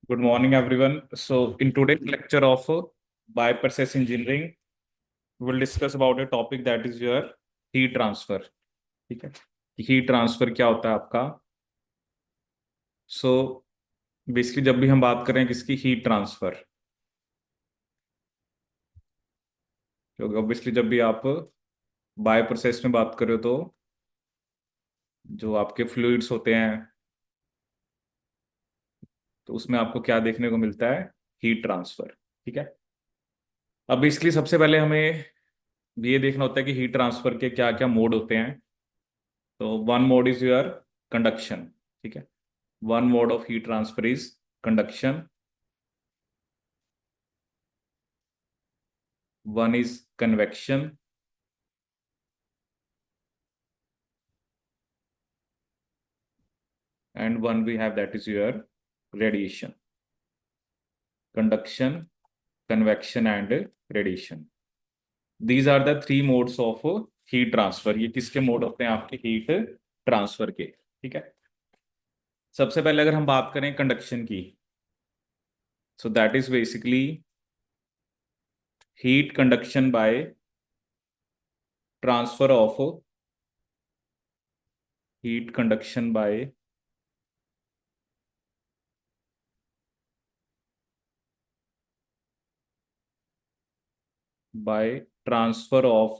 Good morning, everyone. So, in today's lecture of bioprocess engineering, we will discuss about a topic that is your heat transfer. ठीक है, heat transfer क्या होता है आपका? So basically जब भी हम बात करें किसकी हीट ट्रांसफर, क्योंकि ऑब्वियसली जब भी आप बायो प्रोसेस में बात करो तो जो आपके फ्लूइड्स होते हैं तो उसमें आपको क्या देखने को मिलता है? Heat transfer. ठीक है, अब बेसिकली सबसे पहले हमें ये देखना होता है कि हीट ट्रांसफर के क्या क्या मोड होते हैं। तो one mod is your conduction. ठीक है, one mod of heat transfer is conduction, one is convection, and one we have that is your radiation. Conduction, convection and radiation, these are the three modes of heat transfer. ये किसके mode होते हैं? आपके heat transfer के। ठीक है, सबसे पहले अगर हम बात करें कंडक्शन की, सो that is basically heat conduction by transfer of heat conduction by transfer of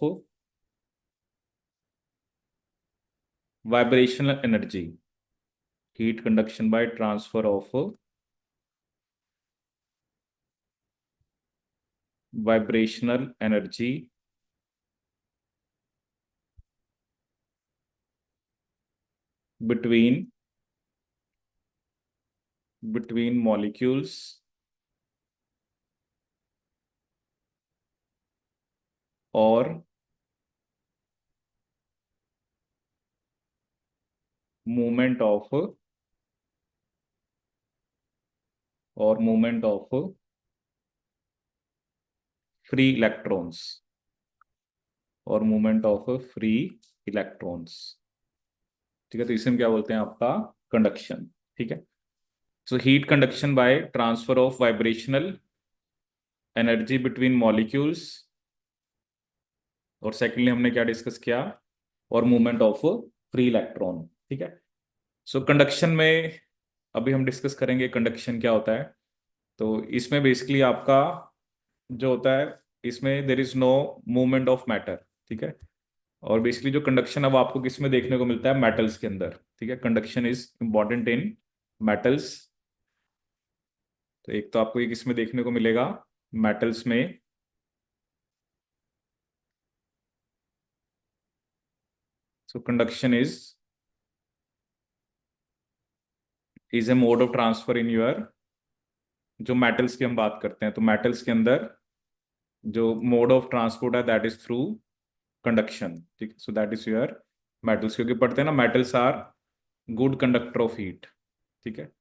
vibrational energy, heat conduction by transfer of vibrational energy between molecules or movement of free electrons और मूवमेंट ऑफ फ्री इलेक्ट्रॉन्स। ठीक है, तो इसे हम क्या बोलते हैं? आपका कंडक्शन। ठीक है, so heat conduction by transfer of vibrational energy between molecules, और सेकेंडली हमने क्या डिस्कस किया? और मूवमेंट ऑफ फ्री इलेक्ट्रॉन। ठीक है, सो कंडक्शन में अभी हम डिस्कस करेंगे कंडक्शन क्या होता है। तो इसमें बेसिकली आपका जो होता है, इसमें there is no movement of matter. ठीक है, और बेसिकली जो कंडक्शन अब आपको किस में देखने को मिलता है? मेटल्स के अंदर। ठीक है, conduction is important in metals. तो एक तो आपको ये किस में देखने को मिलेगा? मेटल्स में। So conduction is a mode of transfer in your, जो मेटल्स की हम बात करते हैं तो मेटल्स के अंदर जो मोड ऑफ ट्रांसपोर्ट है दैट इज थ्रू कंडक्शन। ठीक, so that is your metals, क्योंकि पढ़ते हैं ना metals are good conductor of heat. ठीक है,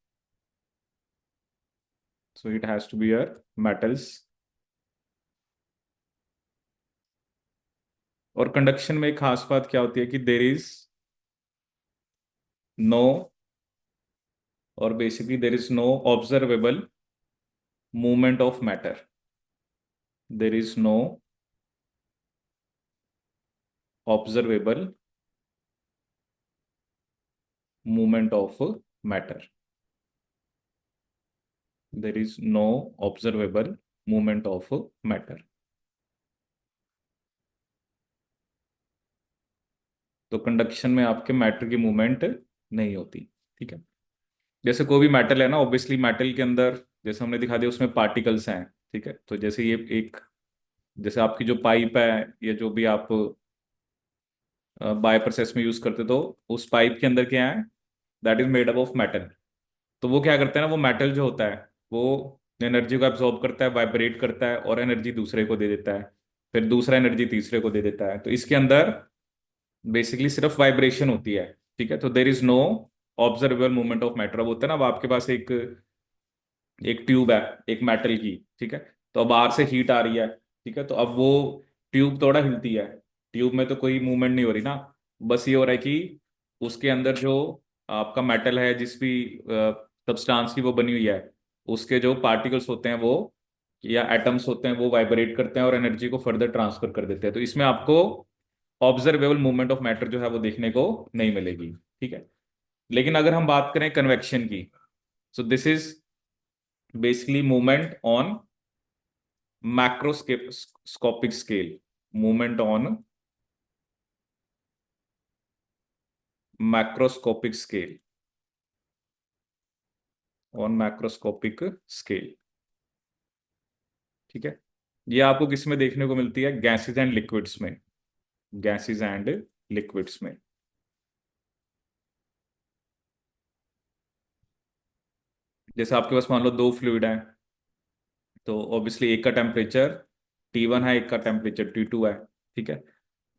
so it has to be your metals. और कंडक्शन में एक खास बात क्या होती है कि देर इज नो, और basically there is no observable movement of matter. There is no observable movement of matter. There is no observable movement of matter. तो कंडक्शन में आपके मैटर की मूवमेंट नहीं होती। ठीक है, जैसे कोई भी मेटल है ना, ऑब्वियसली मेटल के अंदर जैसे हमने दिखा दिया उसमें पार्टिकल्स हैं। ठीक है, तो जैसे ये एक, जैसे आपकी जो पाइप है या जो भी आप बायो प्रोसेस में यूज करते, तो उस पाइप के अंदर क्या है? That is made up of metal. तो वो क्या करता है ना, वो मेटल जो होता है वो एनर्जी को एब्जॉर्ब करता है, वाइब्रेट करता है और एनर्जी दूसरे को दे देता है, फिर दूसरा एनर्जी तीसरे को दे देता है। तो इसके अंदर बेसिकली सिर्फ वाइब्रेशन होती है। ठीक है, तो there is no observable movement of matter. अब होता है ना, अब आपके पास एक एक ट्यूब है एक मेटल की। ठीक है, तो अब बाहर से हीट आ रही है। ठीक है, तो अब वो ट्यूब थोड़ा हिलती है, ट्यूब में तो कोई मूवमेंट नहीं हो रही ना। बस ये हो रहा है कि उसके अंदर जो आपका मेटल है, जिस भी सब्सटेंस की वो बनी हुई है, उसके जो पार्टिकल्स होते हैं वो या एटम्स होते हैं वो वाइब्रेट करते हैं और एनर्जी को फर्दर ट्रांसफर कर देते हैं। तो इसमें आपको ऑब्जर्वेबल मूवमेंट ऑफ मैटर जो है वो देखने को नहीं मिलेगी, ठीक है। लेकिन अगर हम बात करें कन्वेक्शन की, सो this is basically movement on macroscopic scale, movement on macroscopic scale, on macroscopic scale, ठीक है। ये आपको किस में देखने को मिलती है? गैसेस एंड लिक्विड्स में, गैसेस एंड लिक्विड्स में। जैसे आपके पास मान लो दो फ्लूइड हैं, तो ऑब्वियसली एक का टेम्परेचर T1 है, एक का टेम्परेचर T2 है, ठीक है।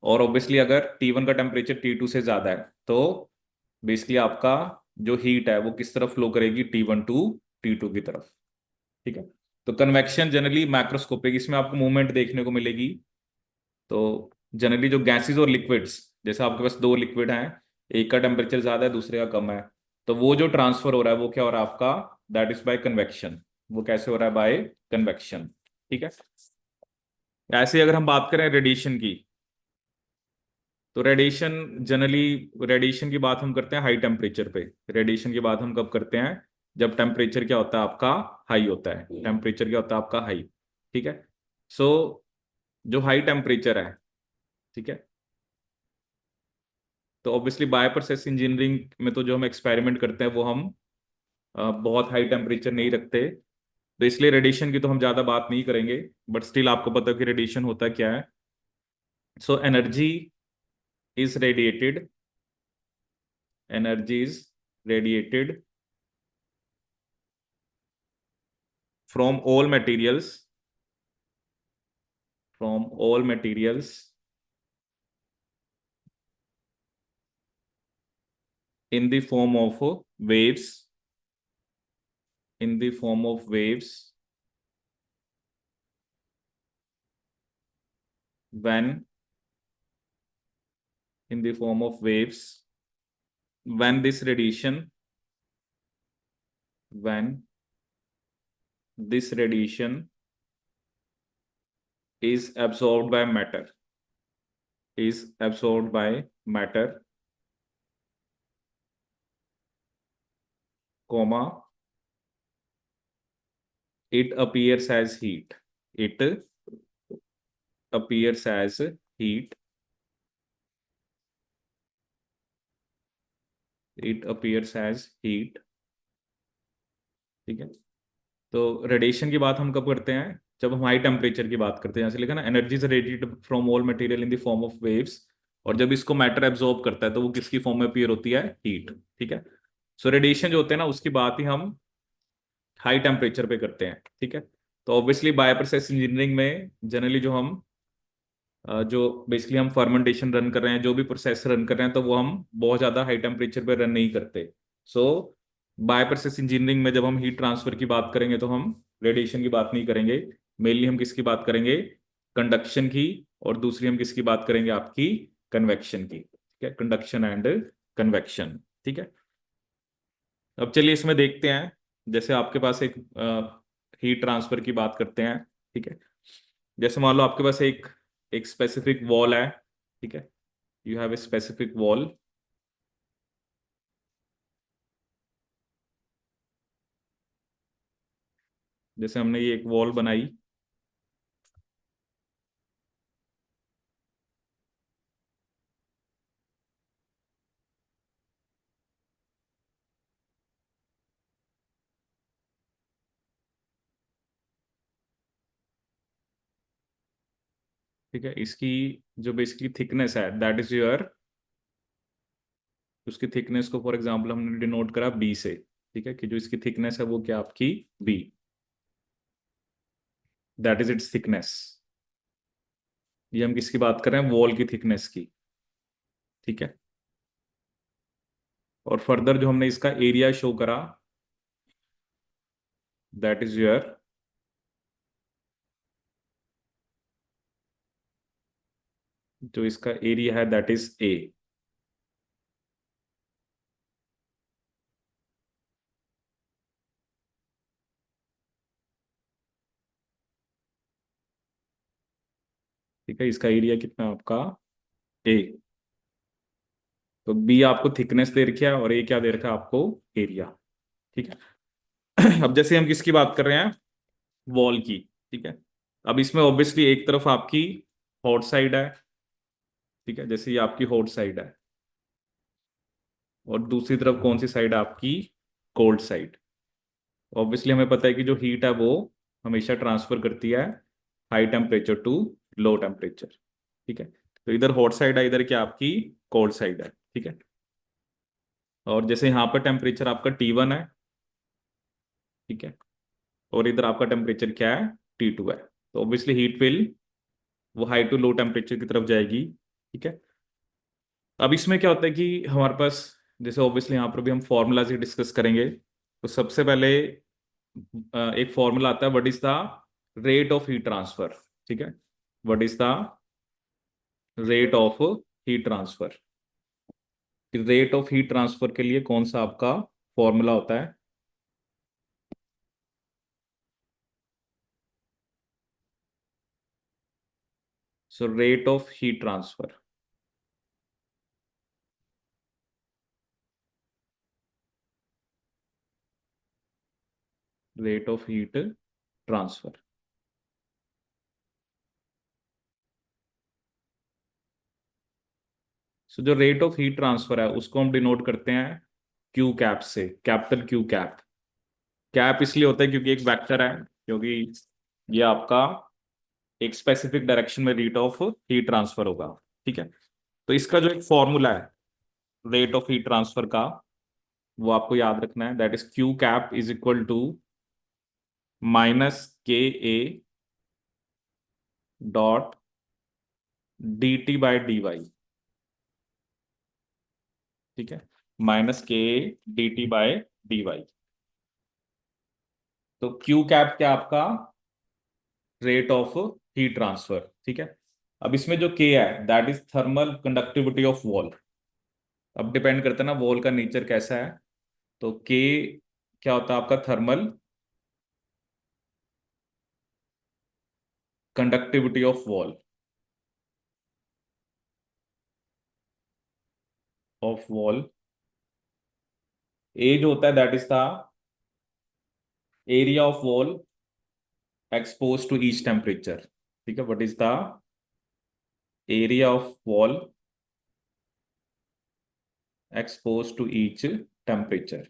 और ऑब्वियसली अगर T1 का टेम्परेचर T2 से ज्यादा है तो बेसिकली आपका जो हीट है वो किस तरफ फ्लो करेगी? T1 टू T2 की तरफ, ठीक है। तो कन्वेक्शन जनरली मैक्रोस्कोपिक, इसमें आपको मूवमेंट देखने को मिलेगी। तो जनरली जो गैसेस और लिक्विड्स, जैसे आपके पास दो लिक्विड हैं, एक का टेम्परेचर ज्यादा है दूसरे का कम है, तो वो जो ट्रांसफर हो रहा है वो क्या हो रहा है आपका? That is by convection. वो कैसे हो रहा है? बाय कन्वेक्शन, ठीक है। ऐसे अगर हम बात करें रेडिएशन की, तो रेडिएशन जनरली, रेडिएशन की बात हम करते हैं हाई टेम्परेचर पे। रेडिएशन की बात हम कब करते हैं? जब टेम्परेचर क्या होता है आपका? हाई होता है। टेम्परेचर क्या होता है आपका? हाई, ठीक है। सो जो हाई टेम्परेचर है, ठीक है, तो ऑब्वियसली बायो प्रोसेस इंजीनियरिंग में तो जो हम एक्सपेरिमेंट करते हैं वो हम बहुत हाई टेम्परेचर नहीं रखते, तो इसलिए रेडिएशन की तो हम ज़्यादा बात नहीं करेंगे। बट स्टिल आपको पता है कि रेडिएशन होता क्या है। So energy is radiated, energy is radiated from all materials, from all materials in the form of waves, in the form of waves when, in the form of waves when this radiation, when this radiation is absorbed by matter, is absorbed by matter, comma, it appears as heat, it appears as heat, it appears as heat, ठीक है। तो radiation की बात हम कब करते हैं? जब हम हाई टेम्परेचर की बात करते हैं। जैसे लिखा ना, energy is radiated from all material in the form of waves, और जब इसको मैटर एब्जॉर्ब करता है तो वो किसकी फॉर्म में अपीयर होती है? हीट, ठीक है। सो रेडिएशन जो होते हैं ना उसकी बात ही हम हाई टेम्परेचर पे करते हैं, ठीक है। तो ऑब्वियसली बायो प्रोसेस इंजीनियरिंग में जनरली जो हम जो बेसिकली हम फर्मेंटेशन रन कर रहे हैं, जो भी प्रोसेस रन कर रहे हैं, तो वो हम बहुत ज़्यादा हाई टेम्परेचर पे रन नहीं करते। सो बायो प्रोसेस इंजीनियरिंग में जब हम हीट ट्रांसफर की बात करेंगे तो हम रेडिएशन की बात नहीं करेंगे। मेनली हम किसकी बात करेंगे? कंडक्शन की। और दूसरी हम किसकी बात करेंगे? आपकी कन्वेक्शन की, ठीक है। कंडक्शन एंड कन्वेक्शन, ठीक है। अब चलिए इसमें देखते हैं। जैसे आपके पास एक हीट ट्रांसफर की बात करते हैं, ठीक है। जैसे मान लो आपके पास एक एक स्पेसिफिक वॉल है, ठीक है। You have a specific wall, जैसे हमने ये एक वॉल बनाई, ठीक है। इसकी जो बेसिकली थिकनेस है दैट इज योर, उसकी थिकनेस को फॉर एग्जांपल हमने डिनोट करा बी से, ठीक है, कि जो इसकी थिकनेस है वो क्या आपकी? B, that is its thickness. ये हम किसकी बात कर रहे हैं? वॉल की थिकनेस की, ठीक है। और फर्दर जो हमने इसका एरिया शो करा दैट इज योर, जो इसका एरिया है दैट इज ए, ठीक है, इसका एरिया कितना है आपका, ए। तो बी आपको थिकनेस दे रखा है और ए क्या दे रखा है आपको, एरिया। ठीक है। अब जैसे हम किसकी बात कर रहे हैं, वॉल की। ठीक है, अब इसमें ऑब्वियसली एक तरफ आपकी हॉट साइड है। ठीक है, जैसे ये आपकी हॉट साइड है, और दूसरी तरफ कौन सी साइड है आपकी, कोल्ड साइड। ऑब्वियसली हमें पता है कि जो हीट है वो हमेशा ट्रांसफर करती है high temperature to low temperature. ठीक है, तो इधर हॉट साइड है, इधर क्या आपकी कोल्ड साइड है। ठीक है, और जैसे यहाँ पर टेम्परेचर आपका T1 है। ठीक है, और इधर आपका टेम्परेचर क्या है, T2 है। तो ऑब्वियसली हीट विल वो हाई टू लो टेम्परेचर की तरफ जाएगी। ठीक है, अब इसमें क्या होता है कि हमारे पास, जैसे ऑब्वियसली यहाँ पर भी हम फॉर्मूलाज ही डिस्कस करेंगे। तो सबसे पहले एक फॉर्मूला आता है, what is the rate of heat transfer. ठीक है, what is the rate of heat transfer. Rate of heat transfer के लिए कौन सा आपका फॉर्मूला होता है, so rate of heat transfer. Rate of heat transfer. So जो रेट ऑफ हीट ट्रांसफर है उसको हम डिनोट करते हैं क्यू कैप से, कैपिटल क्यू कैप। कैप इसलिए होता है क्योंकि एक वेक्टर है, क्योंकि ये आपका एक स्पेसिफिक डायरेक्शन में रेट ऑफ हीट ट्रांसफर होगा। ठीक है, तो इसका जो एक फॉर्मूला है रेट ऑफ हीट ट्रांसफर का, वो आपको याद रखना है, that is Q cap is equal to -KA dot dt/dy। ठीक है, -KA dt/dy। तो क्यू कैप क्या आपका, रेट ऑफ हीट ट्रांसफर। ठीक है, अब इसमें जो के है that is thermal conductivity of wall. अब डिपेंड करता है ना वॉल का नेचर कैसा है। तो के क्या होता है आपका, thermal conductivity of wall, of wall. ए जो होता है that is the area of wall expose to each temperature. ठीक है, what is the area of wall expose to each temperature.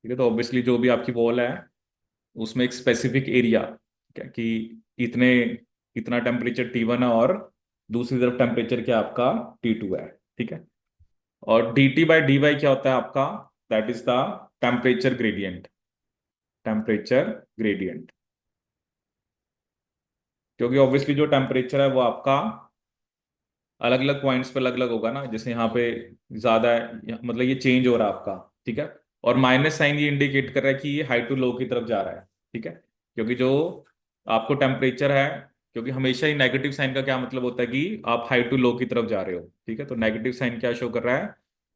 ठीक है, तो ऑब्वियसली जो भी आपकी वॉल है उसमें एक स्पेसिफिक एरिया, क्या कि इतने इतना टेम्परेचर T1 है, और दूसरी तरफ टेम्परेचर क्या आपका T2 है। ठीक है, और dt/dy क्या होता है आपका, that is the temperature gradient. Temperature gradient, क्योंकि ऑब्वियसली जो टेम्परेचर है वो आपका अलग अलग पॉइंट्स पे अलग अलग होगा ना। जैसे यहाँ पे ज्यादा है, मतलब ये चेंज हो रहा है आपका। ठीक है, और माइनस साइन ये इंडिकेट कर रहा है कि ये हाई टू लो की तरफ जा रहा है। ठीक है, क्योंकि जो आपको टेम्परेचर है, क्योंकि हमेशा ही नेगेटिव साइन का क्या मतलब होता है कि आप हाई टू लो की तरफ जा रहे हो। ठीक है, तो नेगेटिव साइन क्या शो कर रहा है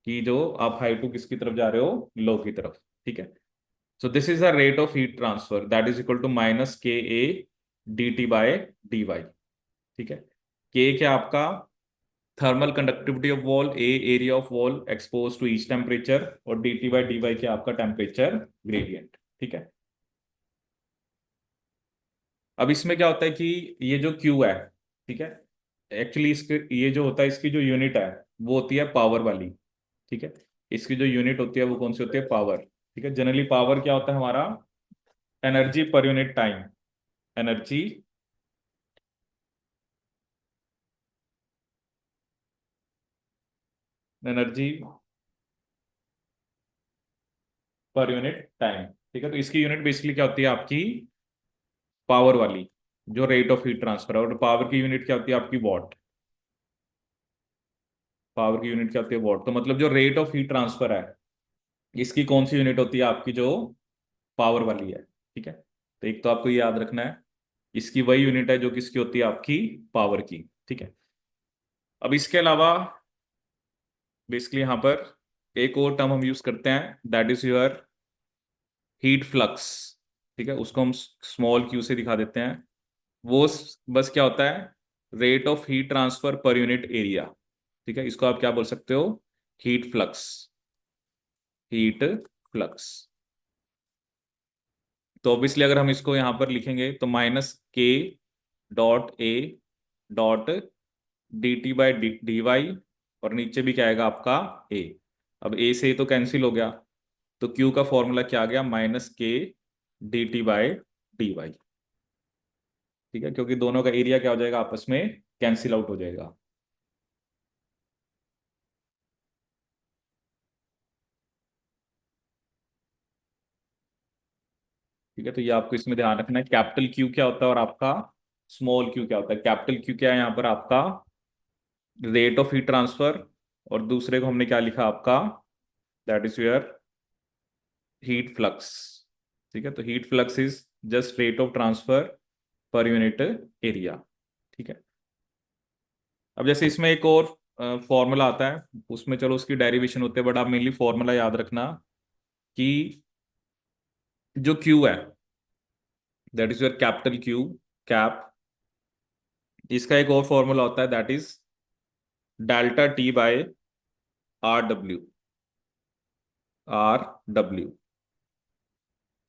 कि जो आप हाई टू किसकी तरफ जा रहे हो, लो की तरफ। ठीक है, so this is the rate of heat transfer that is equal to -KA dt/dy। ठीक है, के क्या आपका thermal conductivity of wall, A area of wall expose to each temperature, और dt/dy क्या आपका टेम्परेचर ग्रेडियंट। ठीक है, अब इसमें क्या होता है कि ये जो Q है, ठीक है, एक्चुअली इसके ये जो होता है इसकी जो यूनिट है वो होती है पावर वाली। ठीक है, इसकी जो यूनिट होती है वो कौन सी होती है, पावर। ठीक है, जनरली पावर क्या होता है हमारा, energy per unit time. Energy energy per unit time. ठीक है, तो इसकी यूनिट बेसिकली क्या होती है आपकी, पावर वाली, जो रेट ऑफ हीट ट्रांसफर है। और पावर की यूनिट क्या होती है आपकी, वॉट। पावर की यूनिट क्या होती है, वॉट। तो मतलब जो रेट ऑफ हीट ट्रांसफर है इसकी कौन सी यूनिट होती है आपकी, जो पावर वाली है। ठीक है, तो एक तो आपको ये याद रखना है, इसकी वही यूनिट है जो किसकी होती है आपकी, पावर की। ठीक है, अब इसके अलावा बेसिकली यहाँ पर एक और टर्म हम यूज करते हैं, that is your heat flux, ठीक है, उसको हम स्मॉल क्यू से दिखा देते हैं। वो बस क्या होता है, rate of heat transfer per unit area, ठीक है, इसको आप क्या बोल सकते हो, हीट फ्लक्स, हीट फ्लक्स। तो ऑब्वियसली अगर हम इसको यहां पर लिखेंगे तो -K.A.डॉट dt/dy, और नीचे भी क्या आएगा आपका A। अब A से A तो कैंसिल हो गया, तो Q का फॉर्मूला क्या आ गया, -K dt/dy, ठीक है, क्योंकि दोनों का एरिया क्या हो जाएगा, आपस में कैंसिल आउट हो जाएगा। ठीक है, तो ये आपको इसमें ध्यान रखना है, कैपिटल क्यू क्या होता है और आपका स्मॉल क्यू क्या होता है। कैपिटल क्यू क्या है यहाँ पर आपका, रेट ऑफ हीट ट्रांसफर, और दूसरे को हमने क्या लिखा आपका, that is your heat flux. ठीक है, तो heat flux is just rate of transfer per unit area. ठीक है, अब जैसे इसमें एक और फॉर्मूला आता है, उसमें चलो उसकी डेरिवेशन होते हैं, बट आप मेनली फॉर्मूला याद रखना कि जो क्यू है, that is your capital Q, cap, इसका एक और फॉर्मूला होता है, that is Δt/Rw। Rw,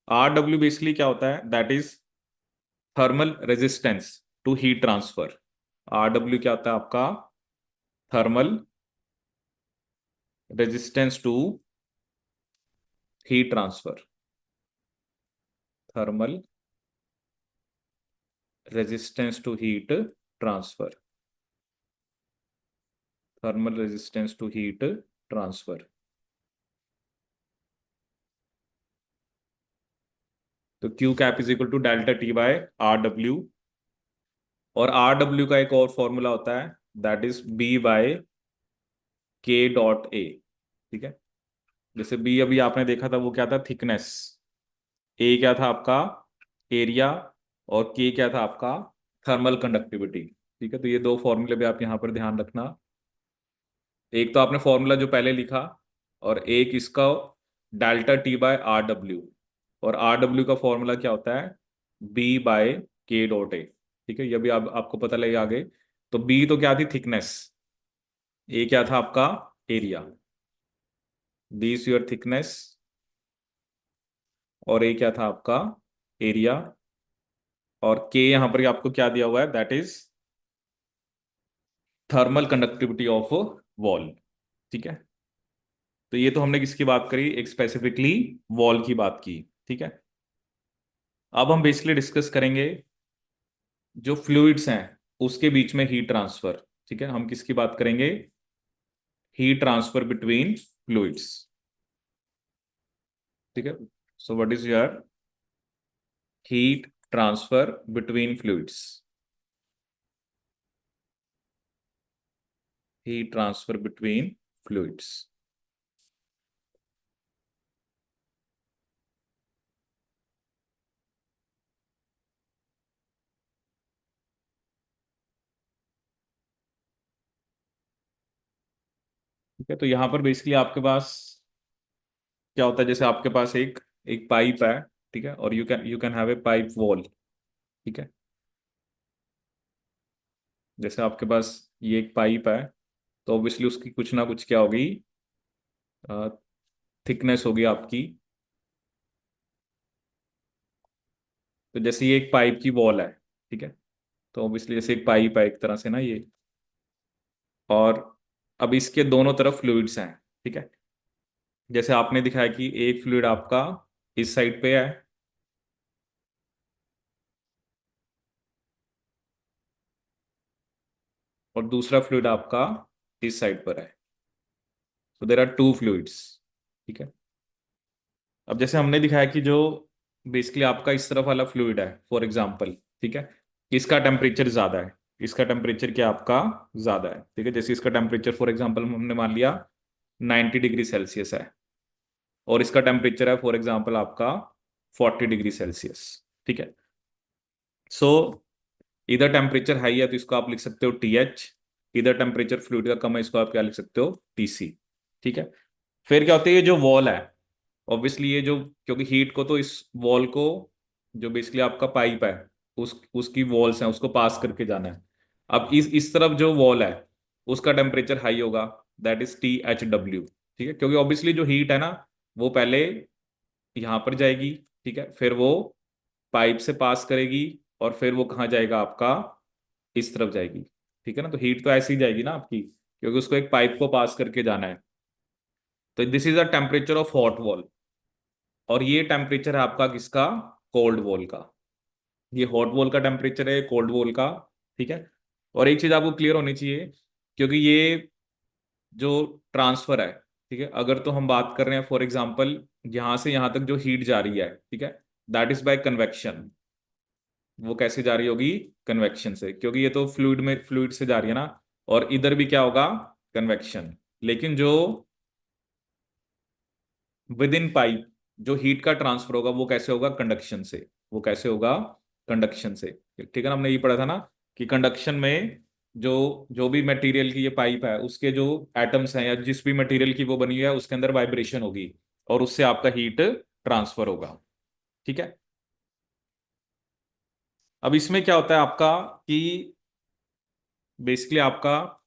Rw basically क्या होता है, that is thermal resistance to heat transfer. Rw क्या होता है आपका, thermal resistance to heat transfer, thermal resistance to heat transfer, thermal resistance to heat transfer. तो Q cap is equal to Δt/Rw, और Rw का एक और फॉर्मूला होता है, दैट इज B/K.A। ठीक है, जैसे बी अभी आपने देखा था वो क्या था, थिकनेस, ए क्या था आपका, एरिया, और के क्या था आपका, थर्मल कंडक्टिविटी। ठीक है, तो ये दो फॉर्मूले भी आप यहाँ पर ध्यान रखना। एक तो आपने फॉर्मूला जो पहले लिखा, और एक इसका Δt/Rw, और Rw का फॉर्मूला क्या होता है, B/K.A। ठीक है, ये भी आप आपको पता लगेगा आगे। तो बी तो क्या थी, थिकनेस, ए क्या था आपका, area, B is your thickness, और ए क्या था आपका, एरिया, और के यहां पर आपको क्या दिया हुआ है, that is thermal conductivity of wall. ठीक है, तो ये तो हमने किसकी बात करी, एक स्पेसिफिकली वॉल की बात की। ठीक है, अब हम बेसिकली डिस्कस करेंगे जो फ्लूइड्स हैं उसके बीच में हीट ट्रांसफर। ठीक है, हम किसकी बात करेंगे, हीट ट्रांसफर बिटवीन फ्लूइड्स। ठीक है, so what is your heat transfer between fluids, heat transfer between fluids. ठीक है, तो यहां पर बेसिकली आपके पास क्या होता है, जैसे आपके पास एक एक पाइप है, ठीक है, और you can have a pipe wall. ठीक है, जैसे आपके पास ये एक पाइप है, तो ऑब्वियसली उसकी कुछ ना कुछ क्या होगी, थिकनेस होगी आपकी। तो जैसे ये एक पाइप की वॉल है, ठीक है, तो ऑब्वियसली जैसे एक पाइप है एक तरह से ना ये, और अब इसके दोनों तरफ फ्लूइड्स हैं। ठीक है, जैसे आपने दिखाया कि एक फ्लूइड आपका इस साइड पे है, और दूसरा फ्लूइड आपका इस साइड पर है, तो देर आर टू फ्लूइड्स। ठीक है, अब जैसे हमने दिखाया कि जो बेसिकली आपका इस तरफ वाला फ्लूइड है, फॉर एग्जांपल, ठीक है, इसका टेम्परेचर ज्यादा है, इसका टेम्परेचर क्या आपका ज्यादा है। ठीक है, जैसे इसका टेम्परेचर फॉर एग्जांपल हमने मान लिया 90 डिग्री सेल्सियस है, और इसका टेम्परेचर है फॉर एग्जांपल आपका 40 डिग्री सेल्सियस। ठीक है, सो इधर टेम्परेचर हाई है तो इसको आप लिख सकते हो TH, इधर टेम्परेचर फ्लूइड का कम है, इसको आप क्या लिख सकते हो, TC। ठीक है, फिर क्या होती है, ये जो वॉल है, ऑब्वियसली ये जो, क्योंकि हीट को तो इस वॉल को, जो बेसिकली आपका पाइप है, उसकी वॉल्स हैं, उसको पास करके जाना है। अब इस तरफ जो वॉल है उसका टेम्परेचर हाई होगा, दैट इज THW। ठीक है, क्योंकि ऑब्वियसली जो हीट है ना वो पहले यहाँ पर जाएगी, ठीक है, फिर वो पाइप से पास करेगी, और फिर वो कहाँ जाएगा आपका, इस तरफ जाएगी। ठीक है ना, तो हीट तो ऐसे ही जाएगी ना आपकी, क्योंकि उसको एक पाइप को पास करके जाना है। तो this is the temperature of hot wall, और ये टेम्परेचर है आपका किसका, कोल्ड वॉल का। ये हॉट वॉल का टेम्परेचर है, कोल्ड वॉल का। ठीक है, और एक चीज आपको क्लियर होनी चाहिए, क्योंकि ये जो ट्रांसफर है, ठीक है, अगर तो हम बात कर रहे हैं फॉर एग्जांपल यहां से यहां तक जो हीट जा रही है, ठीक है, दैट इज बाय कन्वेक्शन। वो कैसे जा रही होगी, कन्वेक्शन से, क्योंकि ये तो फ्लूइड में, फ्लूइड से जा रही है ना, और इधर भी क्या होगा, कन्वेक्शन। लेकिन जो विद इन पाइप जो हीट का ट्रांसफर होगा वो कैसे होगा, कंडक्शन से। वो कैसे होगा, कंडक्शन से। ठीक है ना, हमने ये पढ़ा था ना कि कंडक्शन में जो जो भी मटेरियल की ये पाइप है उसके जो एटम्स हैं, या जिस भी मटेरियल की वो बनी हुई है, उसके अंदर वाइब्रेशन होगी, और उससे आपका हीट ट्रांसफर होगा। ठीक है, अब इसमें क्या होता है आपका कि बेसिकली आपका,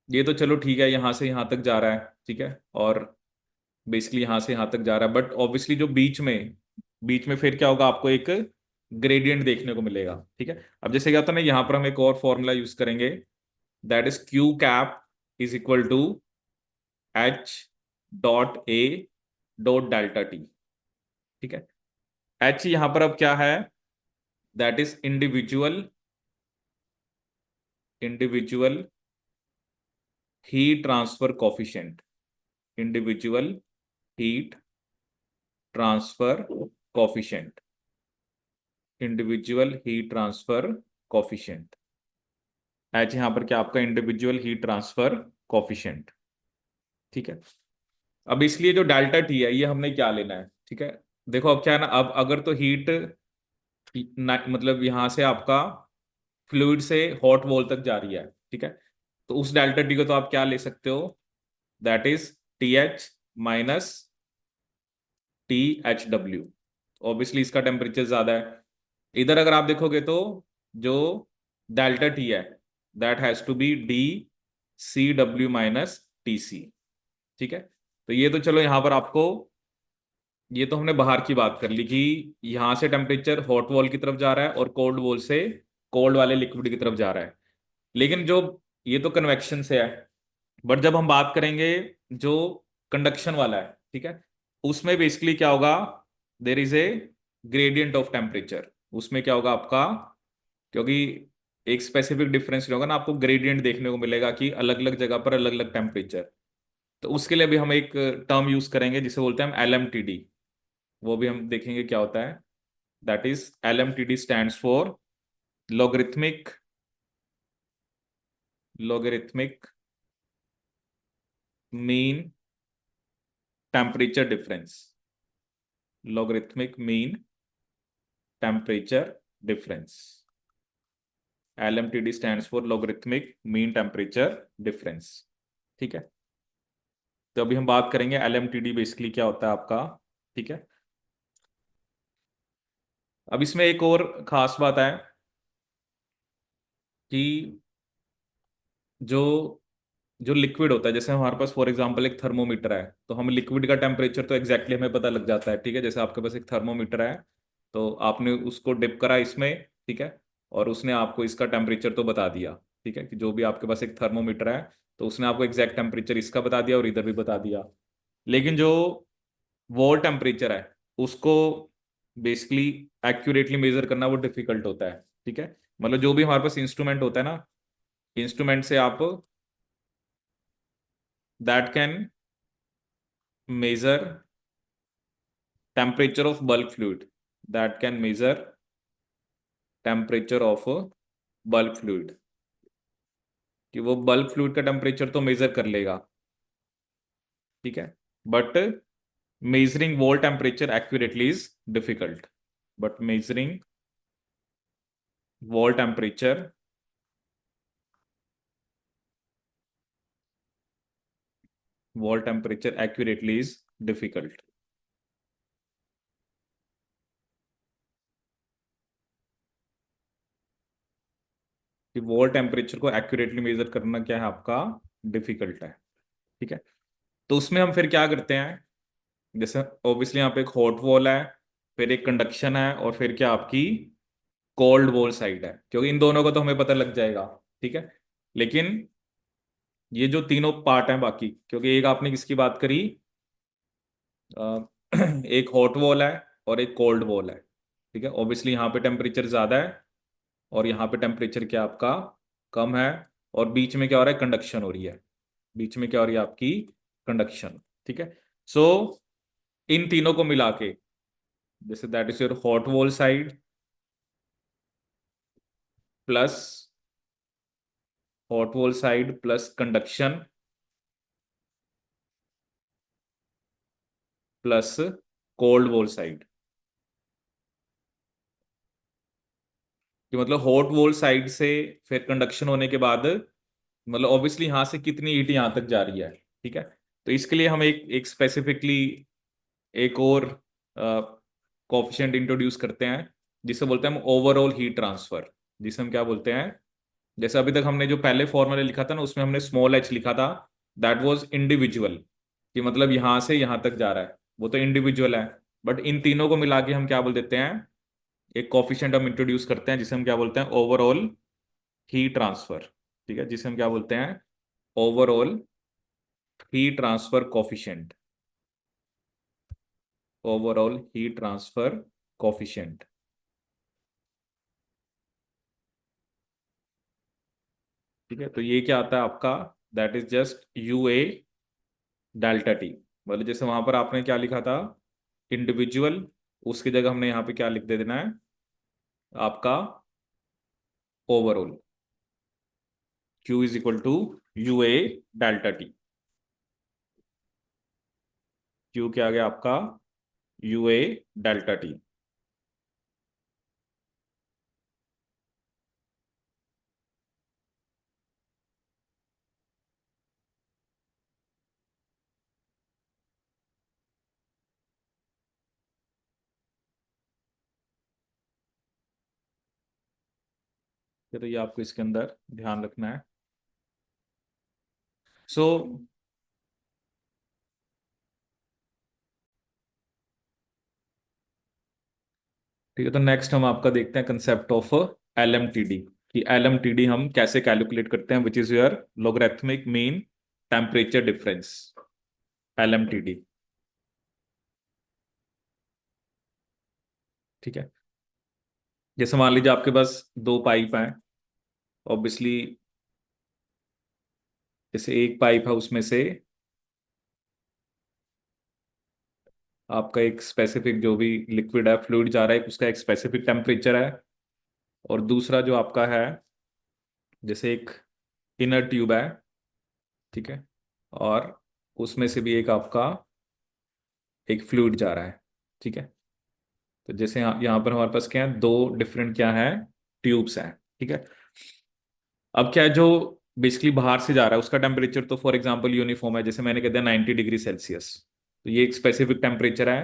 ये तो चलो ठीक है, यहां से यहां तक जा रहा है, ठीक है, और बेसिकली यहां से यहां तक जा रहा है, बट ऑब्वियसली जो बीच में फिर क्या होगा, आपको एक ग्रेडियंट देखने को मिलेगा। ठीक है, अब जैसे क्या होता है ना, यहां पर हम एक और फॉर्मूला यूज करेंगे, that is Q cap is equal to H.A.डेल्टा T। ठीक है, H यहां पर अब क्या है, that is individual heat transfer coefficient. Individual heat transfer coefficient. Individual heat transfer coefficient. H यहां पर क्या, आपका इंडिविजुअल हीट ट्रांसफर कॉफिशिएंट। ठीक है, अब इसलिए जो डेल्टा टी है ये हमने क्या लेना है। ठीक है, देखो अब क्या है ना, अब अगर तो हीट मतलब यहां से आपका फ्लूइड से हॉट वॉल तक जा रही है, ठीक है, तो उस डेल्टा टी को तो आप क्या ले सकते हो, that is TH minus THW। Obviously इसका टेम्परेचर ज्यादा है। इधर अगर आप देखोगे तो जो डेल्टा टी है, that has to be DCW-TC। ठीक है, तो ये तो चलो यहां पर आपको, ये तो हमने बाहर की बात कर ली कि यहां से टेम्परेचर हॉट वॉल की तरफ जा रहा है और कोल्ड वॉल से कोल्ड वाले लिक्विड की तरफ जा रहा है। लेकिन जो, ये तो कन्वेक्शन से है, बट जब हम बात करेंगे जो कंडक्शन वाला है, ठीक है, उसमें बेसिकली क्या होगा, there is a gradient of temperature. उसमें क्या होगा आपका, क्योंकि एक स्पेसिफिक डिफरेंस नहीं होगा ना, आपको ग्रेडियंट देखने को मिलेगा कि अलग अलग जगह पर अलग अलग टेम्परेचर। तो उसके लिए भी हम एक टर्म यूज करेंगे जिसे बोलते हैं हम LMTD। वो भी हम देखेंगे क्या होता है, that is LMTD stands for logarithmic logarithmic mean temperature difference. Logarithmic mean temperature difference. LMTD stands for logarithmic mean temperature difference. ठीक है, तो अभी हम बात करेंगे LMTD बेसिकली क्या होता है आपका। ठीक है, अब इसमें एक और खास बात है कि जो जो लिक्विड होता है, जैसे हमारे पास फॉर एग्जांपल एक थर्मोमीटर है, तो हम लिक्विड का टेम्परेचर तो एग्जैक्टली हमें पता लग जाता है। ठीक है, जैसे आपके पास एक थर्मोमीटर है, तो आपने उसको डिप करा इसमें, ठीक है, और उसने आपको इसका टेम्परेचर तो बता दिया। ठीक है, कि जो भी आपके पास एक थर्मोमीटर है, तो उसने आपको एग्जैक्ट टेम्परेचर इसका बता दिया और इधर भी बता दिया। लेकिन जो वॉल टेम्परेचर है उसको बेसिकली एक्यूरेटली मेजर करना वो डिफिकल्ट होता है। ठीक है, मतलब जो भी हमारे पास इंस्ट्रूमेंट होता है ना, इंस्ट्रूमेंट से आप that can measure temperature of bulk fluid, that can measure temperature of a bulk fluid, कि वो बल्क फ्लूइड का टेम्परेचर तो मेजर कर लेगा। ठीक है, but measuring wall temperature accurately is difficult. But measuring wall temperature accurately is difficult. कि wall temperature को एक्यूरेटली मेजर करना क्या है आपका डिफिकल्ट है। ठीक है, तो उसमें हम फिर क्या करते हैं, जैसे ऑब्वियसली यहाँ पे एक हॉट वॉल है, फिर एक कंडक्शन है, और फिर क्या आपकी कोल्ड वॉल साइड है, क्योंकि इन दोनों का तो हमें पता लग जाएगा। ठीक है, लेकिन ये जो तीनों पार्ट हैं बाकी, क्योंकि एक आपने किसकी बात करी, अ, एक हॉट वॉल है और एक कोल्ड वॉल है। ठीक है, ऑब्वियसली यहाँ पे टेम्परेचर ज़्यादा है और यहाँ पे टेम्परेचर क्या आपका कम है, और बीच में क्या हो रहा है, कंडक्शन हो रही है। बीच में क्या हो रही है आपकी कंडक्शन। ठीक है, सो इन तीनों को मिला के, जैसे that is your hot wall side plus hot wall side plus conduction plus cold wall side, कि मतलब हॉट वॉल साइड से फिर कंडक्शन होने के बाद, मतलब ऑब्वियसली यहां से कितनी हीट यहां तक जा रही है। ठीक है, तो इसके लिए हम एक एक स्पेसिफिकली एक और कोफिशिएंट इंट्रोड्यूस करते हैं, जिसे बोलते हैं हम ओवरऑल हीट ट्रांसफर। जिसे हम क्या बोलते हैं, जैसे अभी तक हमने जो पहले फॉर्मूला लिखा था ना, उसमें हमने स्मॉल एच लिखा था, दैट वाज इंडिविजुअल, कि मतलब यहां से यहां तक जा रहा है, वो तो इंडिविजुअल है। बट इन तीनों को मिला के हम क्या बोल देते हैं, एक कॉफिशिएंट हम इंट्रोड्यूस करते हैं, जिसे हम क्या बोलते हैं, ओवरऑल हीट ट्रांसफर। ठीक है, जिसे हम क्या बोलते हैं, overall heat transfer coefficient, overall heat transfer coefficient. ठीक है, तो ये क्या आता है आपका, that is just you A delta T. मतलब जैसे वहां पर आपने क्या लिखा था, इंडिविजुअल, उसकी जगह हमने यहाँ पे क्या लिख दे देना है आपका, overall, Q is equal to U A delta T. Q क्या आ गया आपका, यू ए डेल्टा टी। तो ये आपको इसके अंदर ध्यान रखना है। सो ठीक है, तो नेक्स्ट हम आपका देखते हैं concept of L M T D, कि एल एम टी डी हम कैसे कैलकुलेट करते हैं, which is your logarithmic mean temperature difference, L M T D. ठीक है, जैसे मान लीजिए आपके पास दो पाइप हैं, ऑब्वियसली जैसे एक पाइप है उसमें से आपका एक स्पेसिफिक जो भी लिक्विड है, फ्लूइड जा रहा है, उसका एक स्पेसिफिक टेम्परेचर है, और दूसरा जो आपका है, जैसे एक इनर ट्यूब है, ठीक है, और उसमें से भी एक आपका एक फ्लूइड जा रहा है। ठीक है, तो जैसे यहाँ पर हमारे पास क्या है, दो डिफरेंट क्या है, ट्यूब्स हैं। ठीक है, अब क्या है, जो बेसिकली बाहर से जा रहा है उसका टेम्परेचर तो फॉर एग्जांपल यूनिफॉर्म है, जैसे मैंने कह दिया 90 डिग्री सेल्सियस, तो ये एक स्पेसिफिक टेम्परेचर है,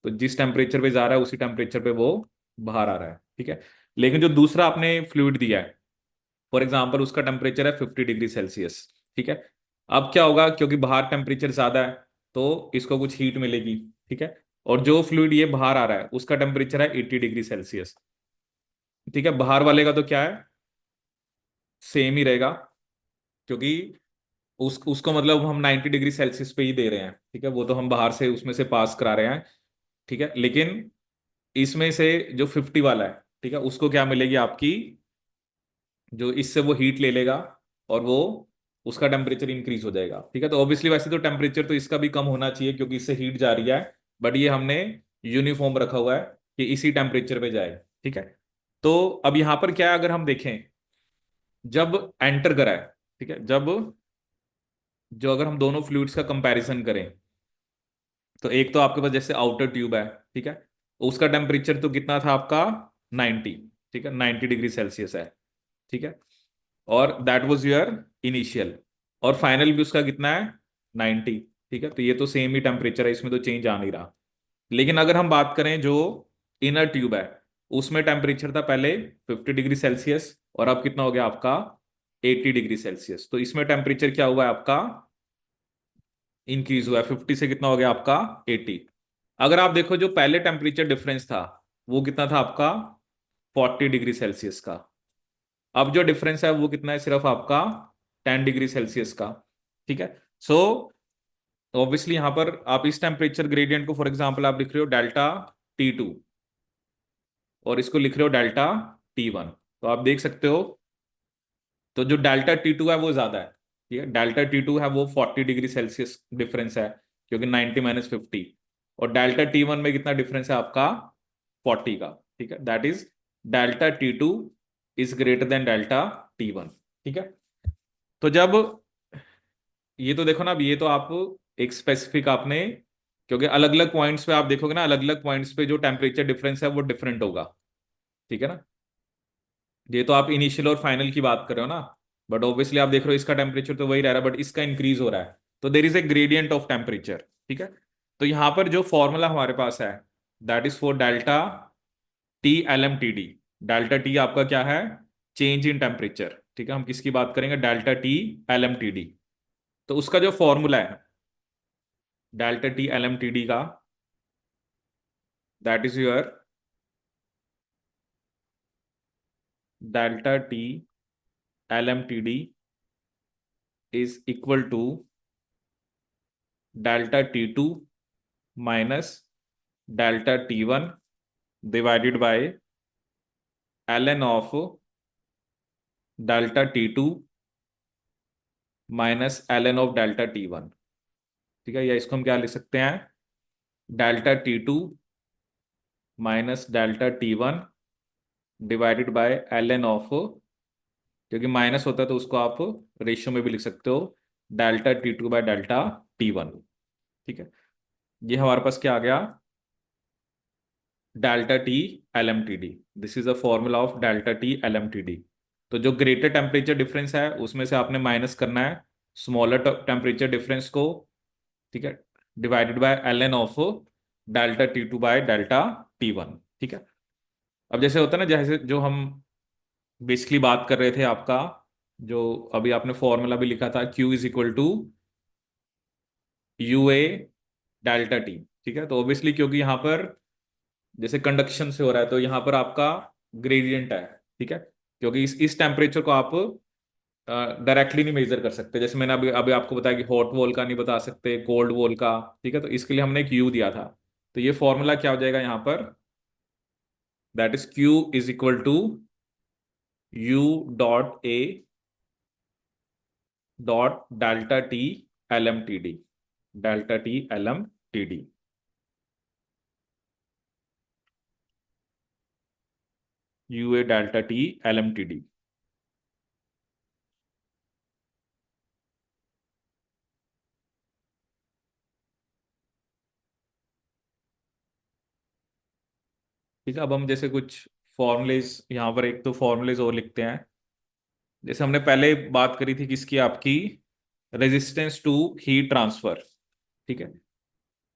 तो जिस टेम्परेचर पे जा रहा है उसी टेम्परेचर पे वो बाहर आ रहा है। ठीक है, लेकिन जो दूसरा आपने फ्लूइड दिया है, फॉर एग्जाम्पल उसका टेम्परेचर है 50 डिग्री सेल्सियस। ठीक है, अब क्या होगा, क्योंकि बाहर टेम्परेचर ज्यादा है तो इसको कुछ हीट मिलेगी। ठीक है, और जो फ्लूइड ये बाहर आ रहा है उसका टेम्परेचर है 80 डिग्री सेल्सियस। ठीक है, बाहर वाले का तो क्या है, सेम ही रहेगा, क्योंकि उसको मतलब हम 90 डिग्री सेल्सियस पे ही दे रहे हैं। ठीक है, वो तो हम बाहर से उसमें से पास करा रहे हैं। ठीक है, लेकिन इसमें से जो 50 वाला है, ठीक है, उसको क्या मिलेगी आपकी, जो इससे वो हीट ले लेगा और वो उसका टेम्परेचर इंक्रीज हो जाएगा। ठीक है, तो ऑब्वियसली वैसे तो टेम्परेचर तो इसका भी कम होना चाहिए क्योंकि इससे हीट जा रही है, बट ये हमने यूनिफॉर्म रखा हुआ है कि इसी टेम्परेचर पे जाए। ठीक है, तो अब यहां पर क्या है, अगर हम देखें, जब एंटर करा है, ठीक है, जब जो अगर हम दोनों फ्लूइड्स का कंपैरिजन करें, तो एक तो आपके पास जैसे आउटर ट्यूब है, ठीक है, उसका टेम्परेचर तो कितना था आपका 90, ठीक है, 90 डिग्री सेल्सियस है। ठीक है, और दैट वाज योर इनिशियल, और फाइनल भी उसका कितना है 90। ठीक है, तो ये तो सेम ही टेम्परेचर है, इसमें तो चेंज आ नहीं रहा। लेकिन अगर हम बात करें जो इनर ट्यूब है, उसमें टेम्परेचर था पहले 50 डिग्री सेल्सियस, और अब कितना हो गया आपका 80 डिग्री सेल्सियस। तो इसमें टेम्परेचर क्या हुआ है आपका, इंक्रीज हुआ है, 50 से कितना हो गया आपका 80। अगर आप देखो जो पहले टेम्परेचर डिफरेंस था वो कितना था आपका 40 डिग्री सेल्सियस का। अब जो डिफरेंस है वो कितना है, सिर्फ आपका 10 डिग्री सेल्सियस का। ठीक है। सो ऑब्वियसली यहां पर आप इस टेम्परेचर ग्रेडियंट को फॉर एग्जांपल आप लिख रहे हो डेल्टा T2 और इसको लिख रहे हो डेल्टा T1। तो आप देख सकते हो, तो जो डेल्टा T2 है वो ज्यादा है। ठीक है, डेल्टा T2 है वो 40 डिग्री सेल्सियस डिफरेंस है, क्योंकि 90 - 50। और डेल्टा T1 में कितना डिफरेंस है आपका 40 का। ठीक है, that is delta T2 is greater than delta T1। ठीक है। तो जब ये तो देखो ना, अब ये तो आप एक स्पेसिफिक आपने, क्योंकि अलग अलग पॉइंट्स पे आप देखोगे ना, अलग अलग पॉइंट्स पे जो टेम्परेचर डिफरेंस है वो डिफरेंट होगा। ठीक है ना। ये तो आप इनिशियल और फाइनल की बात कर रहे हो ना, बट ऑब्वियसली आप देख रहे हो इसका टेम्परेचर तो वही रह रहा है, बट इसका इंक्रीज हो रहा है। तो there is a gradient of temperature. ठीक है। तो यहां पर जो फॉर्मूला हमारे पास है that is for delta T LMTD। Delta T आपका क्या है, चेंज इन टेम्परेचर। ठीक है, हम किसकी बात करेंगे, डेल्टा T LMTD। तो उसका जो फॉर्मूला है डेल्टा T LMTD का, that is your delta T LMTD is equal to delta T2 minus delta T1 divided by ln of delta T2 minus ln of delta T1। ठीक है, या इसको हम क्या लिख सकते हैं, delta T2 minus delta T1 divided by ln of, क्योंकि माइनस होता है तो उसको आप रेशियो में भी लिख सकते हो, delta T2 by delta T1। ठीक है, ये हमारे पास क्या आ गया, delta T LMTD। This is the formula of delta T LMTD। तो जो ग्रेटर टेम्परेचर डिफरेंस है उसमें से आपने माइनस करना है स्मॉलर टेम्परेचर डिफरेंस को। ठीक है, divided by ln of delta T2 by delta T1। ठीक है। अब जैसे होता है ना, जैसे जो हम बेसिकली बात कर रहे थे आपका, जो अभी आपने फॉर्मूला भी लिखा था, Q is equal to UA delta T. ठीक है, तो ऑब्वियसली क्योंकि यहाँ पर जैसे कंडक्शन से हो रहा है तो यहाँ पर आपका ग्रेडियंट है। ठीक है, क्योंकि इस टेम्परेचर को आप डायरेक्टली नहीं मेजर कर सकते, जैसे मैंने अभी अभी आपको बताया कि हॉट वॉल का नहीं बता सकते, कोल्ड वॉल का। ठीक है, तो इसके लिए हमने एक यू दिया था। तो ये फॉर्मूला क्या हो जाएगा यहाँ पर, that is Q is equal to U.A dot delta T LMTD, delta T LMTD। UA delta T LMTD। ठीक है, अब हम जैसे कुछ फॉर्मुलेज यहाँ पर, एक तो फॉर्मुलेज और लिखते हैं। जैसे हमने पहले बात करी थी किसकी, आपकी रेजिस्टेंस टू हीट ट्रांसफर। ठीक है,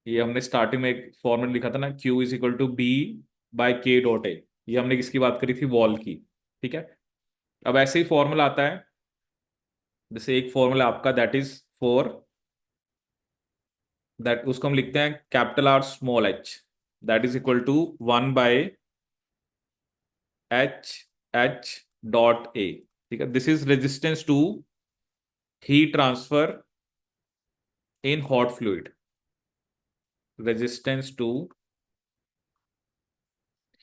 ये हमने स्टार्टिंग में एक फॉर्मूला लिखा था ना, Q is equal to B/K.A। ये हमने किसकी बात करी थी, वॉल की। ठीक है, अब ऐसे ही फॉर्मूला आता है, जैसे एक फॉर्मूला आपका दैट इज फॉर दैट, उसको हम लिखते हैं capital R small h, that is equal to 1/H H.A। ठीक है, this is resistance to heat transfer in hot fluid, resistance to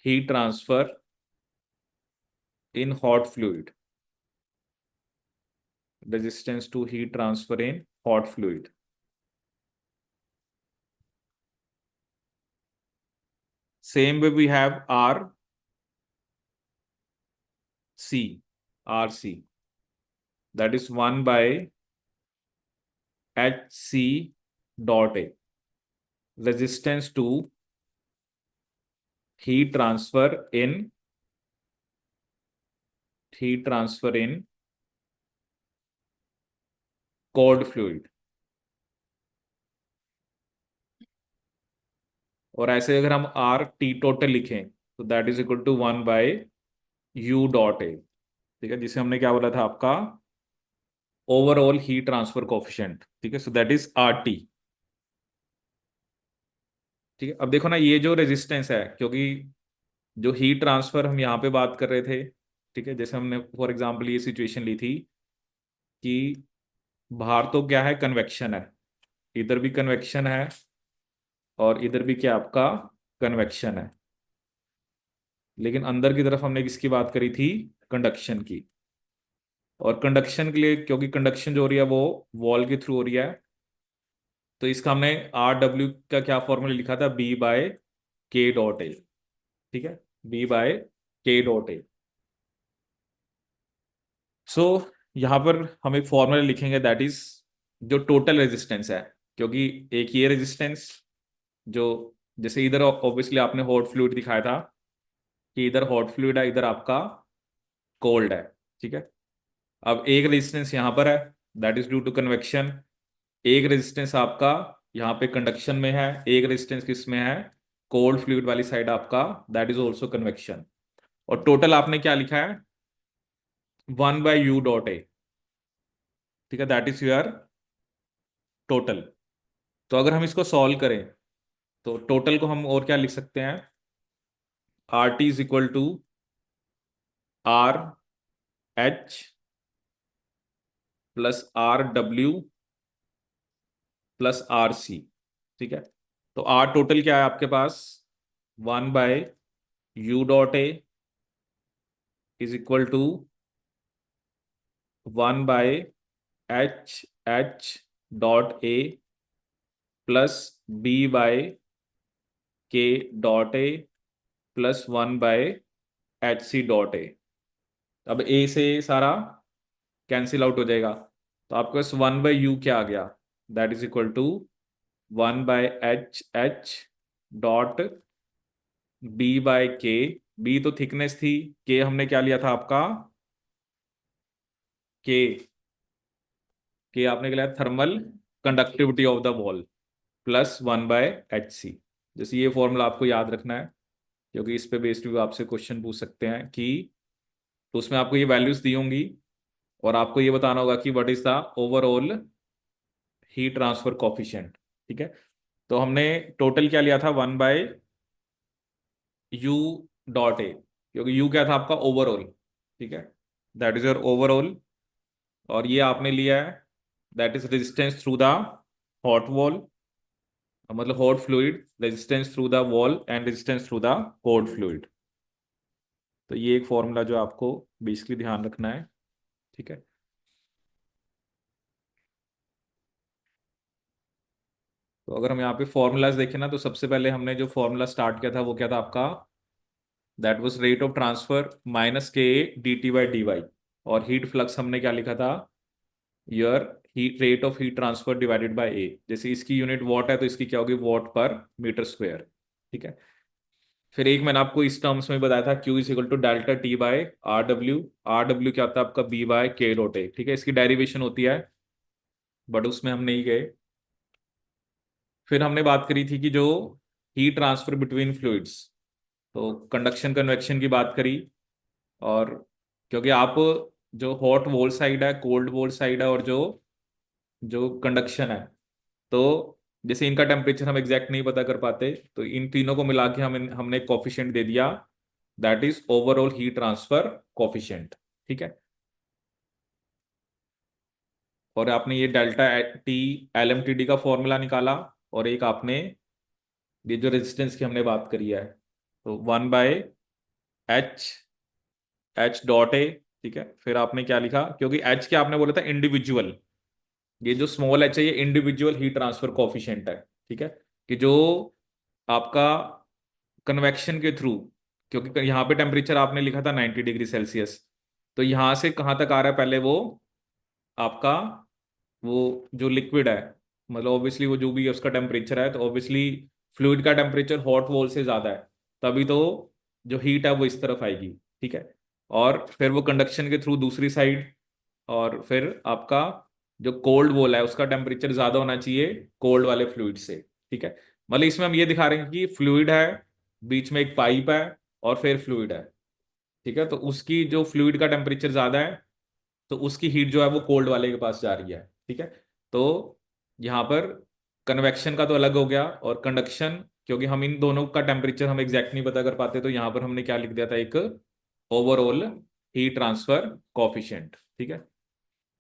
heat transfer in hot fluid, resistance to heat transfer in hot fluid। Same way we have RC, that is 1/HC.A, resistance to heat transfer in cold fluid। और ऐसे अगर हम R T total लिखें तो that is equal to 1/U.A। ठीक है, जिसे हमने क्या बोला था आपका ओवरऑल हीट ट्रांसफर कोफिशिएंट। ठीक है, सो दैट इज RT। ठीक है, अब देखो ना ये जो रेजिस्टेंस है, क्योंकि जो हीट ट्रांसफर हम यहाँ पे बात कर रहे थे, ठीक है, जैसे हमने फॉर एग्जांपल ये सिचुएशन ली थी कि बाहर तो क्या है, कन्वेक्शन है, इधर भी कन्वेक्शन है और इधर भी क्या आपका कन्वेक्शन है, लेकिन अंदर की तरफ हमने किसकी बात करी थी, कंडक्शन की। और कंडक्शन के लिए, क्योंकि कंडक्शन जो हो रही है वो वॉल के थ्रू हो रही है, तो इसका हमने RW का क्या फॉर्मूला लिखा था, B/K.A। ठीक है, B/K.A। सो यहाँ पर हम एक फॉर्मूला लिखेंगे, दैट इज जो टोटल रेजिस्टेंस है, क्योंकि एक ये रेजिस्टेंस जो, जैसे इधर ऑब्वियसली आपने हॉट फ्लूइड दिखाया था कि इधर हॉट फ्लूइड है, इधर आपका कोल्ड है। ठीक है, अब एक रेजिस्टेंस यहाँ पर है, that is due to convection. एक रेजिस्टेंस आपका यहाँ पे कंडक्शन में है, एक रेजिस्टेंस किस में है, कोल्ड फ्लूइड वाली साइड आपका, दैट इज ऑल्सो कन्वेक्शन। और टोटल आपने क्या लिखा है, 1/U.A। ठीक है, दैट इज योर टोटल। तो अगर हम इसको सॉल्व करें तो टोटल को हम और क्या लिख सकते हैं, RT is equal to RH plus RW plus RC। ठीक है, तो R टोटल क्या है आपके पास, 1/U.A is equal to 1/HH.A plus B/K.A plus 1/HC.A। अब A से सारा कैंसिल आउट हो जाएगा, तो आपके पास 1/U क्या आ गया, that is equal to 1/HH.B/K। B तो थिकनेस थी, K हमने क्या लिया था आपका, K आपने क्या लिया, thermal conductivity of the wall, plus 1/HC। जैसे ये फॉर्मूला आपको याद रखना है, क्योंकि इस पे बेस्ड भी आपसे क्वेश्चन पूछ सकते हैं कि, तो उसमें आपको ये वैल्यूज दी होंगी और आपको ये बताना होगा कि what is the overall heat transfer coefficient. ठीक है, तो हमने टोटल क्या लिया था, 1/U.A, क्योंकि U क्या था आपका ओवरऑल। ठीक है, दैट इज योर ओवरऑल। और ये आपने लिया है, that is resistance through the hot wall, मतलब hot fluid, resistance through the wall and resistance through the cold fluid. तो ये एक फॉर्मूला जो आपको बेसिकली ध्यान रखना है। ठीक है, तो अगर हम यहाँ पे फॉर्मूलाज देखें ना, तो सबसे पहले हमने जो फॉर्मूला स्टार्ट किया था वो क्या था आपका, that was rate of transfer minus KA/DT/dy। और हीट फ्लक्स हमने क्या लिखा था, your heat rate of heat transfer divided by A। जैसे इसकी यूनिट वॉट है तो इसकी क्या होगी, वॉट पर मीटर स्क्वायर। ठीक है, फिर एक मैंने आपको इस टर्म्स में बताया था, Q is equal to delta T/RW। RW क्या होता है आपका, B/K.A। ठीक है, इसकी डेरिवेशन होती है, बट उसमें हम नहीं गए। फिर हमने बात करी थी कि जो हीट ट्रांसफर बिटवीन फ्लूइड्स, तो कंडक्शन कन्वेक्शन की बात करी। और क्योंकि आप जो हॉट वॉल साइड है, कोल्ड वॉल साइड है, और जो जो कंडक्शन है, तो जैसे इनका टेम्परेचर हम एग्जैक्ट नहीं पता कर पाते, तो इन तीनों को मिला के हमने कॉफिशिएंट दे दिया, that is overall heat transfer coefficient. ठीक है, और आपने ये डेल्टा T LMTD का फॉर्मूला निकाला, और एक आपने ये जो रेजिस्टेंस की हमने बात करी है, तो 1/H ठीक है, फिर आपने क्या लिखा, क्योंकि H क्या आपने बोला था, इंडिविजुअल, ये जो स्मॉल H है ये इंडिविजुअल हीट ट्रांसफर कॉफिशिएंट है। ठीक है, कि जो आपका कन्वेक्शन के थ्रू, क्योंकि यहाँ पे टेम्परेचर आपने लिखा था 90 डिग्री सेल्सियस, तो यहाँ से कहाँ तक आ रहा है, पहले वो आपका वो जो लिक्विड है, मतलब ऑब्वियसली वो जो भी है उसका टेम्परेचर है, तो ऑब्वियसली फ्लूइड का टेम्परेचर हॉट वॉल से ज्यादा है, तभी तो जो हीट है वो इस तरफ आएगी। ठीक है, और फिर वो कंडक्शन के थ्रू दूसरी साइड, और फिर आपका जो कोल्ड वॉल है उसका टेम्परेचर ज्यादा होना चाहिए कोल्ड वाले फ्लूइड से। ठीक है, मतलब इसमें हम ये दिखा रहे हैं कि फ्लूइड है, बीच में एक पाइप है, और फिर फ्लूइड है। ठीक है, तो उसकी जो फ्लूइड का टेम्परेचर ज्यादा है तो उसकी हीट जो है वो कोल्ड वाले के पास जा रही है। ठीक है, तो यहाँ पर कन्वेक्शन का तो अलग हो गया, और कंडक्शन, क्योंकि हम इन दोनों का टेम्परेचर हम एग्जैक्ट नहीं पता कर पाते, तो यहाँ पर हमने क्या लिख दिया था, एक ओवरऑल हीट ट्रांसफर कॉफिशिएंट। ठीक है,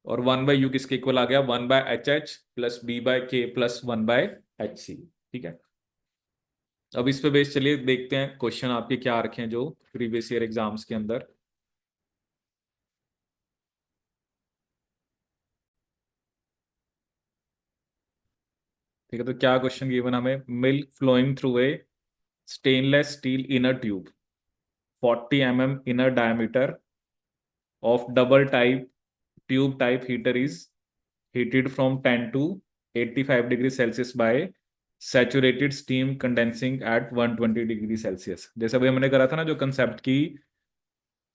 और 1/u किसके इक्वल आ गया, 1/hh plus b/k plus 1/hc। ठीक है, अब इस पे बेस चलिए देखते हैं क्वेश्चन आपके क्या रखे हैं जो प्रीवियस ईयर एग्जाम्स के अंदर। ठीक है, तो क्या क्वेश्चन गिवन हमें, milk flowing through a stainless steel inner tube 40 inner diameter of double type tube type heater is heated from 10 to 85 degrees Celsius by saturated steam condensing at 120 degree Celsius. जैसे अभी हमने करा था ना जो concept की,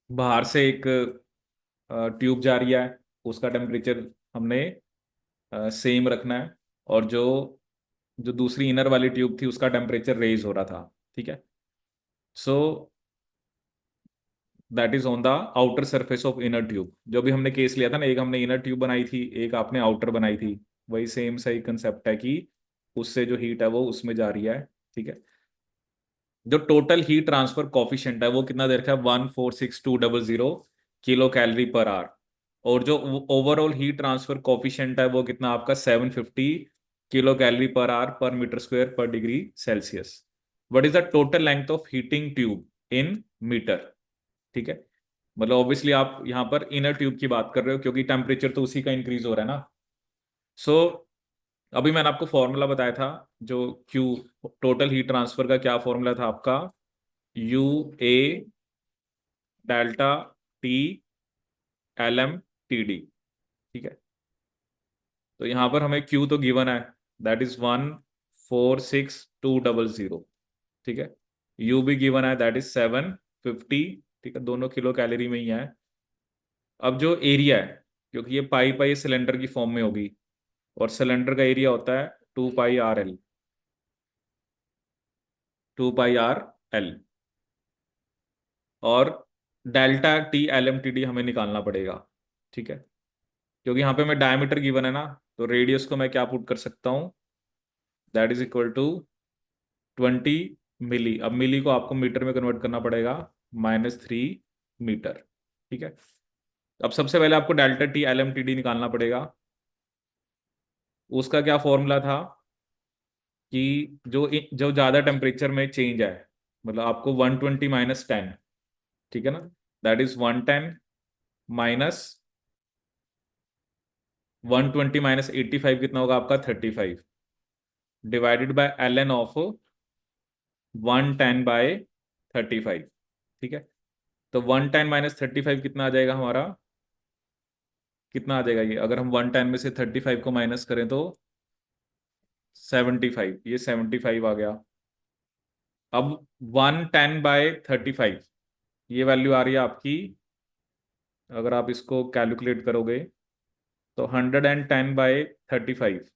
बाहर से एक ट्यूब जा रही है, उसका टेम्परेचर हमने सेम रखना है, और जो जो दूसरी इनर वाली ट्यूब थी उसका टेम्परेचर रेज हो रहा था। ठीक है, सो that is on the outer surface of inner tube. जो भी हमने केस लिया था ना, एक हमने इनर ट्यूब बनाई थी, एक आपने आउटर बनाई थी, वही सेम सही कंसेप्ट है कि उससे जो हीट है वो उसमें जा रही है। ठीक है, जो टोटल हीट ट्रांसफर कॉफिशिएंट है वो कितना दे रखा है, 146,200 किलो कैलोरी पर आवर, और जो ओवरऑल हीट ट्रांसफर कॉफिशिएंट है वो कितना आपका 750 kilo calorie per hour per metre square per degree Celsius. What is the total length of heating tube in metre. ठीक है, मतलब ऑब्वियसली आप यहाँ पर इनर ट्यूब की बात कर रहे हो, क्योंकि टेम्परेचर तो उसी का इंक्रीज हो रहा है ना। सो अभी मैंने आपको फॉर्मूला बताया था, जो क्यू टोटल हीट ट्रांसफर का क्या फॉर्मूला था आपका, U A delta T L M T D. ठीक है, तो यहाँ पर हमें क्यू तो गिवन है, दैट इज 146,200। ठीक है, यू भी गिवन है, दैट इज 750। ठीक है, दोनों किलो कैलोरी में ही है। अब जो एरिया है, क्योंकि ये पाई पाई सिलेंडर की फॉर्म में होगी, और सिलेंडर का एरिया होता है 2πr l, 2πr l, और delta T L M T D हमें निकालना पड़ेगा। ठीक है, क्योंकि यहाँ पे मैं डायमीटर गिवन है ना, तो रेडियस को मैं क्या पुट कर सकता हूँ, दैट इज इक्वल टू 20 मिली। अब मिली को आपको मीटर में कन्वर्ट करना पड़ेगा, -3 मीटर। ठीक है, अब सबसे पहले आपको delta T L M T D निकालना पड़ेगा। उसका क्या फॉर्मूला था कि जो ज़्यादा टेम्परेचर में चेंज है, मतलब आपको 120 - 10, ठीक है ना, दैट इज 110 माइनस 120 - 85 कितना होगा आपका 35, divided by L N of 110/35। ठीक है, तो 110 - 35 कितना आ जाएगा हमारा, कितना आ जाएगा ये, अगर हम 110 में से 35 को माइनस करें तो 75, ये 75 आ गया। अब 110/35, ये वैल्यू आ रही है आपकी, अगर आप इसको कैलकुलेट करोगे तो 110/35,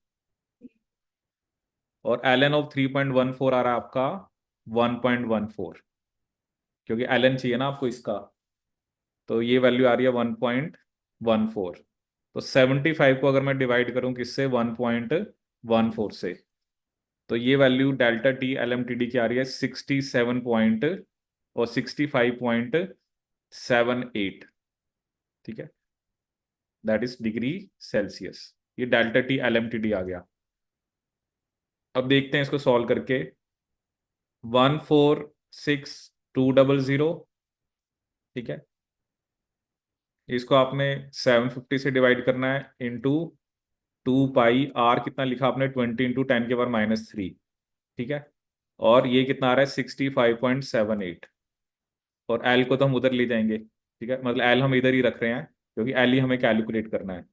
और एल एन ऑफ 3.14 आ रहा है आपका 1.14, क्योंकि एल एन चाहिए ना आपको इसका, तो ये वैल्यू आ रही है 1.14। तो 75 को अगर मैं डिवाइड करूं किससे, 1.14 से, तो ये value delta T L M T D की आ रही है 67 पॉइंट और 65.78। ठीक है, दैट इज डिग्री सेल्सियस। ये delta T L M T D आ गया। अब देखते हैं इसको सॉल्व करके, 146,200। ठीक है, इसको आपने 750 से डिवाइड करना है, इंटू 2πr, कितना लिखा आपने, 20 × 10⁻³ ठीक है, और ये कितना आ रहा है 65.78, और एल को तो हम उधर ले जाएंगे। ठीक है, मतलब एल हम इधर ही रख रहे हैं, क्योंकि एल ही हमें कैलकुलेट करना है।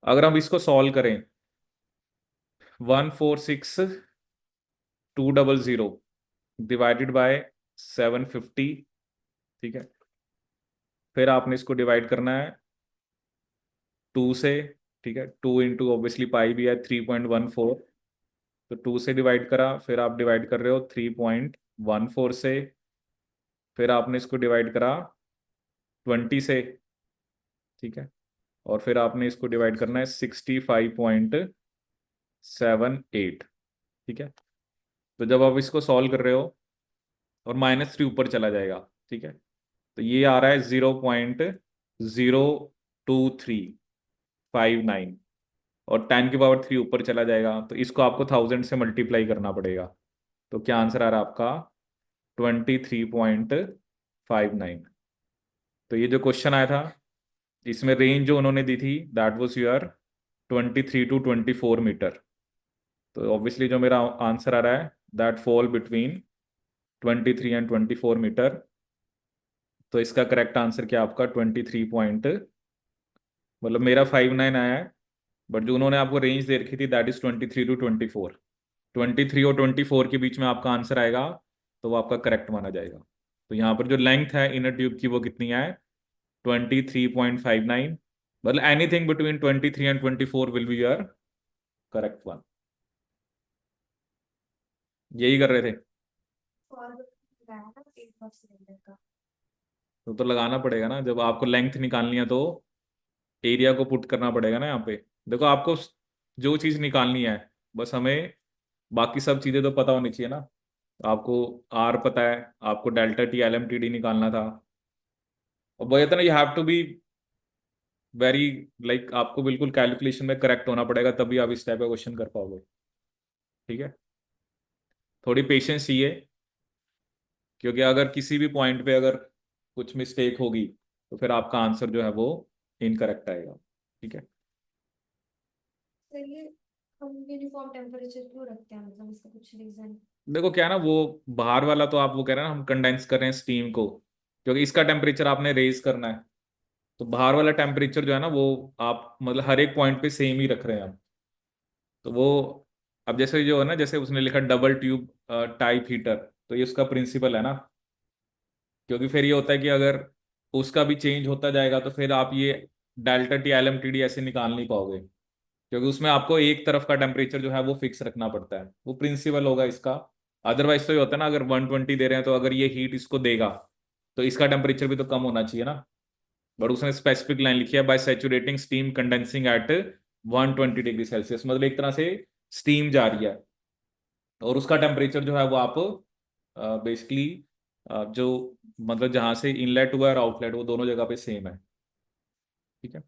अगर हम इसको सॉल्व करें, 146,200 डिवाइडेड बाय 750। ठीक है, फिर आपने इसको डिवाइड करना है 2 से। ठीक है, 2 इंटू ऑब्वियसली पाई भी है 3.14, तो 2 से डिवाइड करा, फिर आप डिवाइड कर रहे हो 3.14 से, फिर आपने इसको डिवाइड करा 20 से, ठीक है, और फिर आपने इसको डिवाइड करना है 65.78, ठीक है। तो जब आप इसको सॉल्व कर रहे हो और -3 ऊपर चला जाएगा, ठीक है, तो ये आ रहा है 0.0239, और 10 की पावर 3 ऊपर चला जाएगा, तो इसको आपको 1000 से मल्टीप्लाई करना पड़ेगा। तो क्या आंसर आ रहा है आपका? 23.59। तो ये जो क्वेश्चन आया था, इसमें रेंज जो उन्होंने दी थी that was your 23 to 24 metre. तो ऑब्वियसली जो मेरा आंसर आ रहा है that fall between 23 and 24 metre. तो इसका करेक्ट आंसर क्या आपका 23 पॉइंट, मतलब मेरा 59 आया है, बट जो उन्होंने आपको रेंज दे रखी थी दैट इज 23 to 24। 23 और 24 के बीच में आपका आंसर आएगा, तो वो आपका करेक्ट माना जाएगा। तो यहाँ पर जो लेंथ है इनर ट्यूब की वो कितनी है? 23.59। मतलब anything between 23 and 24 will be your correct one. यही कर रहे थे? और लगाया ना एक बार सिलेंडर का। तो लगाना पड़ेगा ना, जब आपको लेंथ निकालनी है तो एरिया को पुट करना पड़ेगा ना यहाँ पे। देखो आपको जो चीज़ निकालनी है, बस हमें बाकी सब चीज़ें तो पता होनी चाहिए ना। आपको आर पता है, आपको delta T L M T D निकालना था, और वो कहते हैं ना you have to be very like, आपको बिल्कुल कैलकुलेशन में करेक्ट होना पड़ेगा, तभी आप इस टाइप का क्वेश्चन कर पाओगे, ठीक है। थोड़ी पेशेंस चाहिए, क्योंकि अगर किसी भी पॉइंट पे अगर कुछ मिस्टेक होगी तो फिर आपका आंसर जो है वो इनकरेक्ट आएगा, ठीक है। चलिए, हम यूनिफॉर्म टेम्परेचर क्यों रखते हैं, मतलब इसका कुछ रीजन? देखो क्या है ना, वो बाहर वाला तो आप वो कह रहे हैं ना, हम कंडेंस कर रहे हैं स्टीम को, क्योंकि इसका टेम्परेचर आपने रेज करना है। तो बाहर वाला टेम्परेचर जो है ना वो आप मतलब हर एक पॉइंट पे सेम ही रख रहे हैं आप। तो वो अब जैसे जो है ना, जैसे उसने लिखा डबल ट्यूब टाइप हीटर, तो ये उसका प्रिंसिपल है ना। क्योंकि फिर ये होता है कि अगर उसका भी चेंज होता जाएगा तो फिर आप ये delta T L M T D ऐसे निकाल नहीं पाओगे, क्योंकि उसमें आपको एक तरफ का टेम्परेचर जो है वो फिक्स रखना पड़ता है, वो प्रिंसिपल होगा इसका। अदरवाइज तो ये होता है ना, अगर 120 दे रहे हैं तो अगर ये हीट इसको देगा तो इसका टेम्परेचर भी तो कम होना चाहिए ना। बट उसने स्पेसिफिक लाइन लिखी है, by saturating steam condensing at 120 degree Celsius, मतलब एक तरह से स्टीम जा रही है, और उसका टेम्परेचर जो है वो आप बेसिकली जो मतलब जहां से इनलेट हुआ और आउटलेट वो दोनों जगह पे सेम है, ठीक है।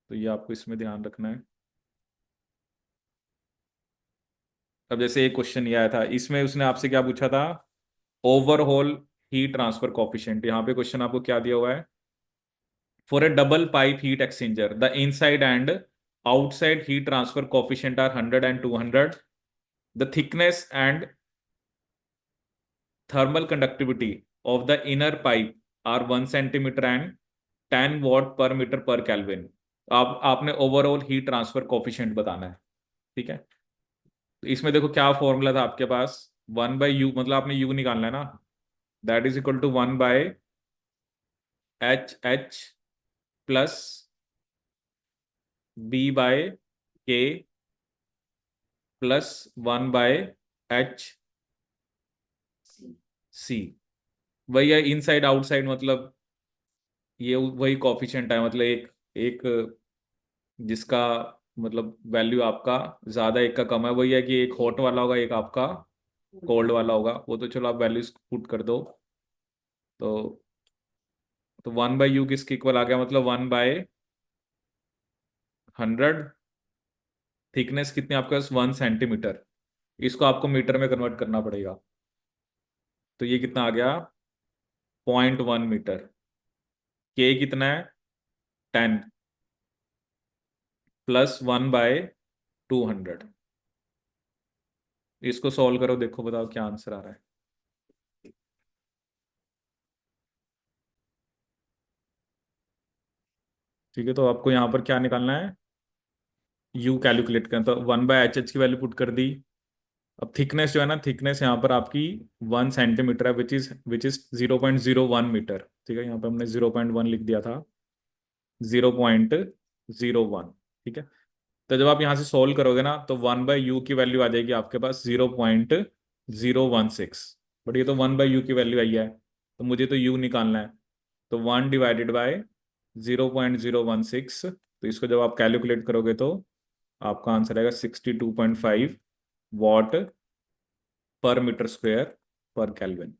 तो ये आपको इसमें ध्यान रखना है। अब जैसे एक क्वेश्चन ये आया था, इसमें उसने आपसे क्या पूछा था? Overall heat transfer coefficient. यहाँ पे क्वेश्चन आपको क्या दिया हुआ है? For a double pipe heat exchanger the inside and outside heat transfer coefficient are 100 and 200। The thickness and thermal conductivity of the inner pipe are 1 centimetre and 10 watt metre kelvin. आप आपने overall heat transfer coefficient बताना है, ठीक है। तो इसमें देखो क्या फॉर्मूला था आपके पास, 1/u, मतलब आपने u निकालना है ना, that is equal to 1/h plus b/k plus 1/h c। वही है इनसाइड आउटसाइड, मतलब ये वही कॉफिशिएंट है, मतलब एक एक जिसका मतलब वैल्यू आपका ज्यादा एक का कम है, वही है कि एक हॉट वाला होगा एक आपका कोल्ड वाला होगा, वो तो चलो आप वैल्यूज पुट कर दो। तो 1/u किसके इक्वल आ गया, मतलब 1/100। थिकनेस कितनी आपके पास 1 सेंटीमीटर, इसको आपको मीटर में कन्वर्ट करना पड़ेगा। तो ये कितना आ गया? 0.1 मीटर। के कितना है? 10 प्लस 1/200। इसको सॉल्व करो, देखो बताओ क्या आंसर आ रहा है। ठीक है, तो आपको यहाँ पर क्या निकालना है? यू कैलकुलेट करना, तो 1/hh की वैल्यू पुट कर दी। अब थिकनेस जो है ना, थिकनेस यहाँ पर आपकी 1 सेंटीमीटर है, विच इज 0.01 मीटर, ठीक है। यहाँ पर हमने 0.1 लिख दिया था, 0.01, ठीक है। तो जब आप यहाँ से सोल्व करोगे ना, तो 1/u की वैल्यू आ जाएगी आपके पास 0.016। बट ये तो 1/u की वैल्यू आई है, तो मुझे तो u निकालना है। तो 1/0.016, तो इसको जब आप कैलकुलेट करोगे तो आपका आंसर आएगा 62.5 वाट पर मीटर स्क्वायर पर केल्विन।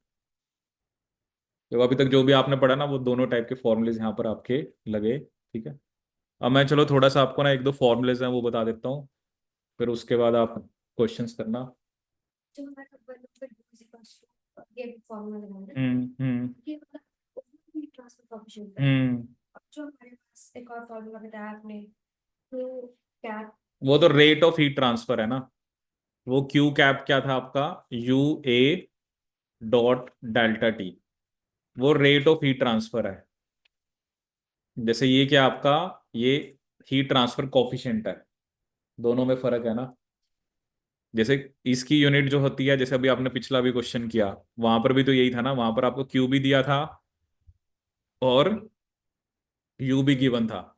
तो अभी तक जो भी आपने पढ़ा ना, वो दोनों टाइप के फॉर्मूलेज यहाँ पर आपके लगे। ठीक है, अब मैं चलो थोड़ा सा आपको ना एक दो फॉर्मूलेज हैं वो बता देता हूँ, फिर उसके बाद आप क्वेश्चंस करना। जो हमारा one over two is equals to ये फॉर्मूला लगाना हम्म। ये मतलब हीट ट्रांसफर कोएफिशिएंट है। हम्म। अब जो हमारे पास एक और फॉर्मूला बताया आपने तो क्या वो तो रेट ऑफ हीट ट्रांसफर है ना, वो क्यू कैप क्या था आपका, यू ए डॉट डेल्टा टी, वो रेट ऑफ हीट ट्रांसफर है। जैसे ये क्या आपका, ये हीट ट्रांसफर कॉफिशिएंट है, दोनों में फर्क है ना। जैसे इसकी यूनिट जो होती है, जैसे अभी आपने पिछला भी क्वेश्चन किया, वहां पर भी तो यही था ना, वहां पर आपको क्यू भी दिया था और यू भी गिवन था।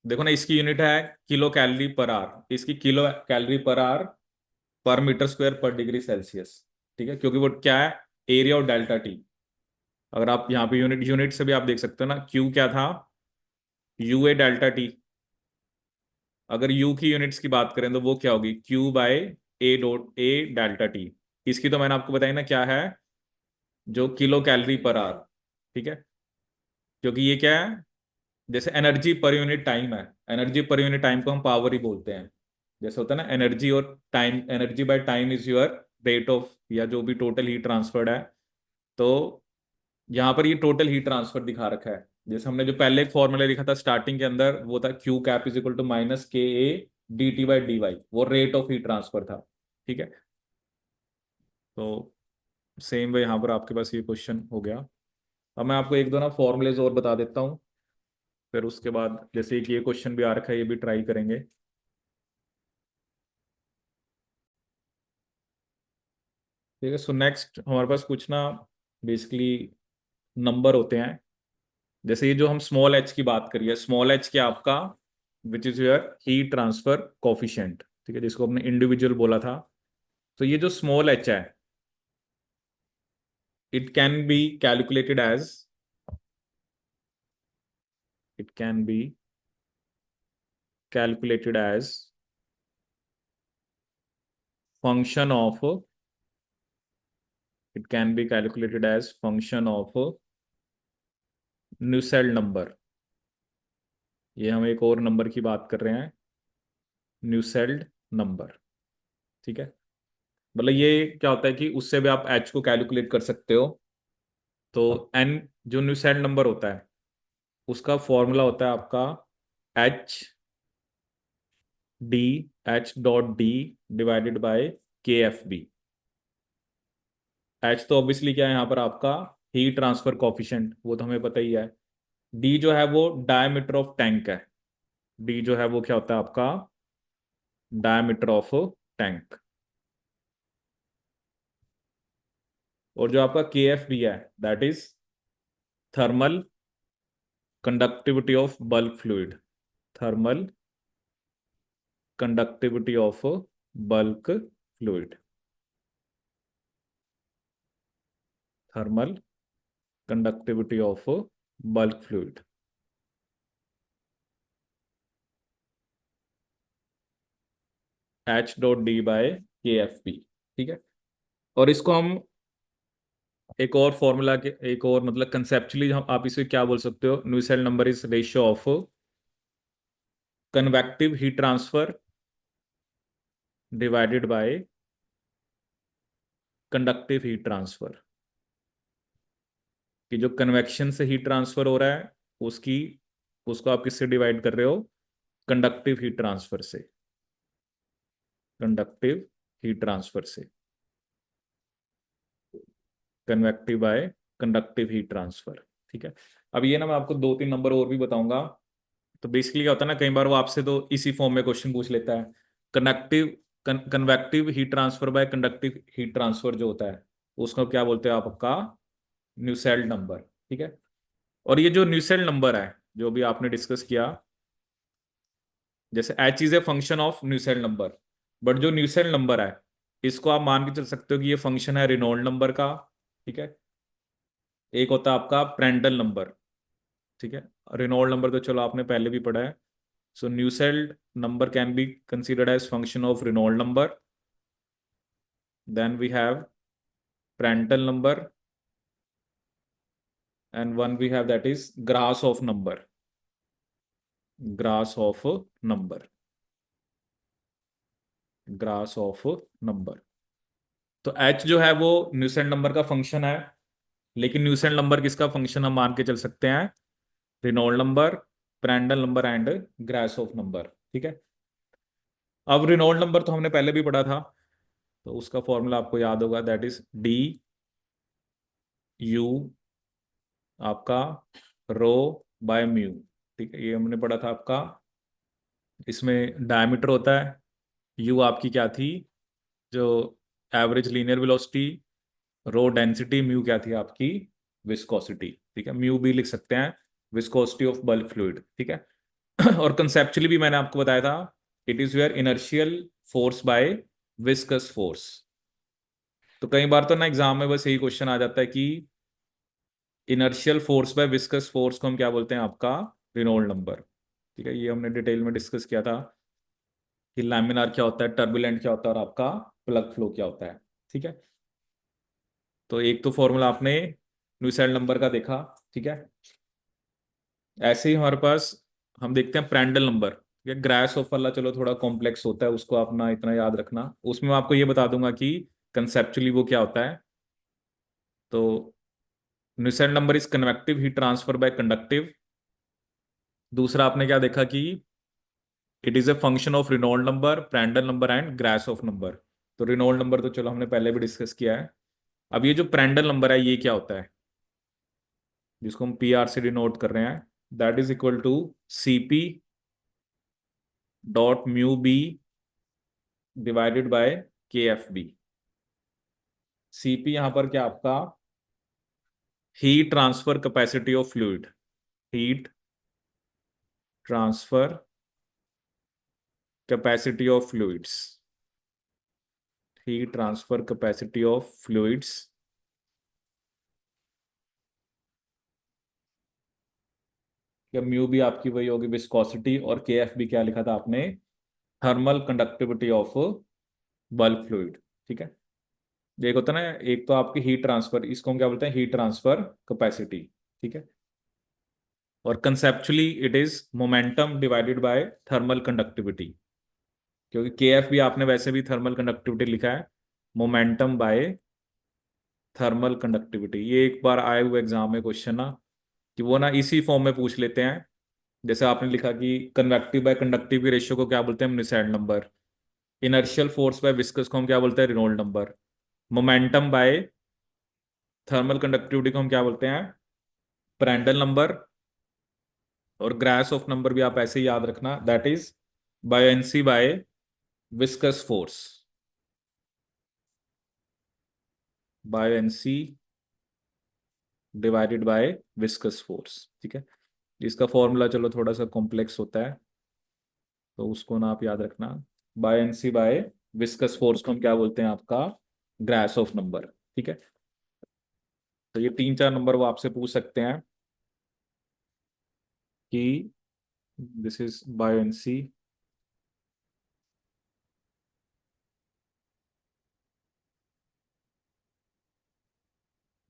देखो ना, इसकी यूनिट है किलो कैलोरी पर आवर, इसकी kilo calorie per hour per metre square per degree Celsius. ठीक है, क्योंकि वो क्या है, एरिया और डेल्टा टी। अगर आप यहाँ पे यूनिट यूनिट से भी आप देख सकते हो ना, क्यू क्या था, यू ए डेल्टा टी। अगर यू की यूनिट्स की बात करें तो वो क्या होगी, Q by A dot A delta T. इसकी तो मैंने आपको बताई ना क्या है, जो किलो कैलोरी पर आवर। ठीक है, क्योंकि ये क्या है, जैसे एनर्जी पर यूनिट टाइम है, एनर्जी पर यूनिट टाइम को हम पावर ही बोलते हैं। जैसे होता है ना, एनर्जी और time, energy by time is your rate of, या जो भी टोटल हीट ट्रांसफर्ड है। तो यहाँ पर ये टोटल हीट ट्रांसफर दिखा रखा है। जैसे हमने जो पहले एक फॉर्मूला लिखा था स्टार्टिंग के अंदर, वो था Q cap is equal to minus K A D T by D Y, वो रेट ऑफ हीट ट्रांसफर था। ठीक है, तो सेम वे यहाँ पर आपके पास ये क्वेश्चन हो गया। अब मैं आपको एक दो ना फॉर्मूलेज और बता देता हूँ, फिर उसके बाद जैसे कि ये क्वेश्चन भी आ रखा है, ये भी ट्राई करेंगे। ठीक है, सो नेक्स्ट हमारे पास कुछ ना बेसिकली नंबर होते हैं। जैसे ये जो हम स्मॉल एच की बात करिए, स्मॉल एच क्या आपका, विच is your heat transfer coefficient. ठीक है, जिसको हमने इंडिविजुअल बोला था। तो ये जो स्मॉल एच है, it can be calculated as, it can be calculated as function of, it can be calculated as function of Nusselt number. ये हम एक और नंबर की बात कर रहे हैं, न्यूसेल्ट नंबर। ठीक है, मतलब ये क्या होता है कि उससे भी आप एच को कैलकुलेट कर सकते हो। तो एन, जो न्यूसेल्ट नंबर होता है, उसका फॉर्मूला होता है आपका H D, H dot D divided by K F B. H तो ऑब्वियसली क्या है यहाँ पर आपका, हीट ट्रांसफर कॉफिशिएंट, वो तो हमें पता ही है। डी जो है वो डायमीटर ऑफ टैंक है, डी जो है वो क्या होता है आपका, डायमीटर ऑफ टैंक। और जो आपका के एफ बी है, that is thermal conductivity of bulk fluid, thermal conductivity of bulk fluid, thermal conductivity of bulk fluid. H dot D by K F P. ठीक है, और इसको हम एक और फॉर्मूला के, एक और मतलब कंसेप्चुअली हम आप इसे क्या बोल सकते हो, Nusselt number is ratio of convective heat transfer divided by conductive heat transfer. कि जो कन्वेक्शन से हीट ट्रांसफर हो रहा है, उसकी, उसको आप किससे डिवाइड कर रहे हो, कंडक्टिव हीट ट्रांसफर से, कंडक्टिव हीट ट्रांसफर से, convective by conductive heat transfer. ठीक है, अब ये ना मैं आपको दो तीन नंबर और भी बताऊंगा। तो बेसिकली क्या होता है ना, कई बार वो आपसे तो इसी फॉर्म में क्वेश्चन पूछ लेता है, connective convective heat transfer by conductive heat transfer जो होता है, उसको क्या बोलते हैं आपका, न्यूसेल्ट नंबर। ठीक है, और ये जो न्यूसेल्ट नंबर है जो भी आपने डिस्कस किया, जैसे H is a function of Nusselt number, but जो न्यूसेल्ट नंबर है, इसको आप मान के चल सकते हो कि ये फंक्शन है रेनॉल्ड नंबर का। ठीक है, एक होता है आपका प्रांड्टल नंबर, ठीक है। रेनॉल्ड नंबर तो चलो आपने पहले भी पढ़ा है। So Nusselt number can be considered as function of Reynold number. Then we have Prandtl number, and one we have that is Grashof number. Grashof number. Grashof number. तो h जो है वो न्यूसेल्ट नंबर का function है, लेकिन Nusselt number किसका function हम मान के चल सकते हैं? Reynold number, Prandtl number and Grashof number. ठीक है। अब रेनॉल्ड नंबर तो हमने पहले भी पढ़ा था, तो उसका फॉर्मूला आपको याद होगा, दैट इज डी यू आपका रो बाय म्यू। ठीक है, ये हमने पढ़ा था आपका। इसमें डायमीटर होता है, यू आपकी क्या थी, जो average linear velocity, rho density, mu क्या थी आपकी, विस्कोसिटी। ठीक है, म्यू भी लिख सकते हैं, विस्कोसिटी ऑफ बल्क फ्लूइड। ठीक है। और कंसेप्चुअली भी मैंने आपको बताया था, it is your inertial force by viscous force. तो कई बार तो ना एग्जाम में बस यही क्वेश्चन आ जाता है कि inertial force by viscous force को हम क्या बोलते हैं? आपका रेनॉल्ड नंबर। ठीक है, ये हमने डिटेल में डिस्कस किया था कि लैमिनार क्या होता है, टर्बुलेंट क्या होता है, और आपका प्लग फ्लो क्या होता है। ठीक है। तो एक तो फॉर्मूला आपने न्यूसेल्ट नंबर का देखा। ठीक है। ऐसे ही हमारे पास हम देखते हैं प्रैंडल नंबर। ठीक है, ग्रास ऑफ वाला चलो थोड़ा कॉम्प्लेक्स होता है, उसको अपना इतना याद रखना। उसमें मैं आपको ये बता दूंगा कि कंसेप्चुअली वो क्या होता है। तो Nusselt number is convective heat transfer by conductive. दूसरा आपने क्या देखा कि it is a function of Reynold number, Prandtl number and Grashof number. तो रेनॉल्ड नंबर तो चलो हमने पहले भी डिस्कस किया है। अब ये जो प्रैंडल नंबर है ये क्या होता है, जिसको हम पी आर से डिनोट कर रहे हैं, that is equal to CP dot mu B divided by K F B. CP यहां पर क्या आपका, heat transfer capacity of fluid, heat transfer capacity of fluids, heat transfer capacity of fluids. या mu भी आपकी वही होगी विस्कोसिटी, और के एफ बी क्या लिखा था आपने, thermal conductivity of bulk fluid. ठीक है। एक होता है ना, एक तो आपकी हीट ट्रांसफर, इसको हम क्या बोलते हैं, हीट ट्रांसफर कैपेसिटी। ठीक है। और conceptually it is momentum divided by thermal conductivity, क्योंकि के एफ भी आपने वैसे भी थर्मल कंडक्टिविटी लिखा है, मोमेंटम बाय थर्मल कंडक्टिविटी। ये एक बार आए हुए एग्जाम में क्वेश्चन ना, कि वो ना इसी फॉर्म में पूछ लेते हैं। जैसे आपने लिखा कि कन्वेक्टिव बाय कंडक्टिव की रेशियो को क्या बोलते हैं, Nusselt number. Inertial force by viscous को हम क्या बोलते हैं, Reynold number. Momentum by thermal conductivity को हम क्या बोलते हैं, प्रैंडल नंबर। और ग्रास ऑफ नंबर भी आप ऐसे ही याद रखना, that is buoyancy by viscous force, buoyancy divided by viscous force. ठीक है। इसका फॉर्मूला चलो थोड़ा सा कॉम्प्लेक्स होता है, तो उसको ना आप याद रखना। बायोएंसी बाय विस्कस फोर्स को हम क्या बोलते हैं, आपका ग्रास ऑफ नंबर। ठीक है। तो ये तीन चार नंबर वो आपसे पूछ सकते हैं कि this is buoyancy,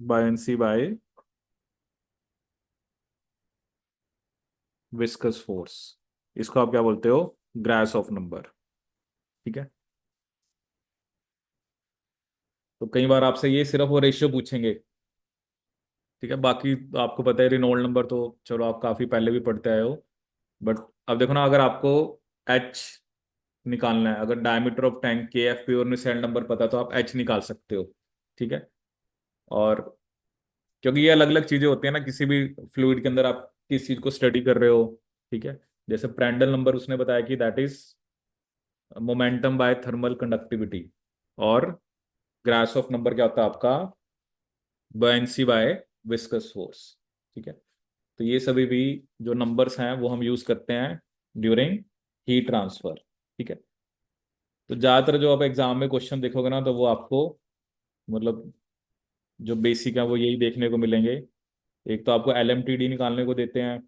buoyancy by viscous force, इसको आप क्या बोलते हो, ग्रास ऑफ नंबर। ठीक है। तो कई बार आपसे ये सिर्फ वो रेशियो पूछेंगे। ठीक है, बाकी तो आपको पता है रेनॉल्ड नंबर तो चलो आप काफी पहले भी पढ़ते आए हो। बट अब देखो ना, अगर आपको एच निकालना है, अगर डायमीटर ऑफ टैंक के एफ पी और नुसेल्ट नंबर पता है, तो आप एच निकाल सकते हो। ठीक है। और क्योंकि ये अलग अलग चीजें होती है ना, किसी भी फ्लूइड के अंदर आप किस चीज को स्टडी कर रहे हो। ठीक है। जैसे प्रैंडल नंबर उसने बताया कि that is momentum by thermal conductivity, और ग्रास ऑफ नंबर क्या होता है आपका, buoyancy बाय विस्कस फोर्स। ठीक है। तो ये सभी भी जो नंबर्स हैं वो हम यूज करते हैं ड्यूरिंग हीट ट्रांसफर। ठीक है। तो ज्यादातर जो आप एग्जाम में क्वेश्चन देखोगे ना, तो वो आपको मतलब जो बेसिक है वो यही देखने को मिलेंगे एक तो आपको LMTD निकालने को देते हैं,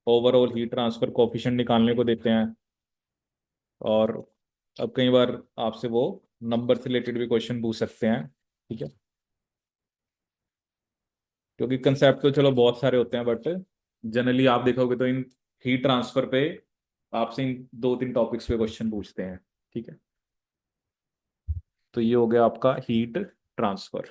ओवरऑल हीट ट्रांसफर कोफिशिएंट निकालने को देते हैं, और अब कई बार आपसे वो नंबर से रिलेटेड भी क्वेश्चन पूछ सकते हैं। ठीक है, क्योंकि कंसेप्ट तो चलो बहुत सारे होते हैं, बट जनरली आप देखोगे तो इन हीट ट्रांसफर पे आपसे इन 2-3 टॉपिक्स पे क्वेश्चन पूछते हैं। ठीक है, तो ये हो गया आपका हीट ट्रांसफर।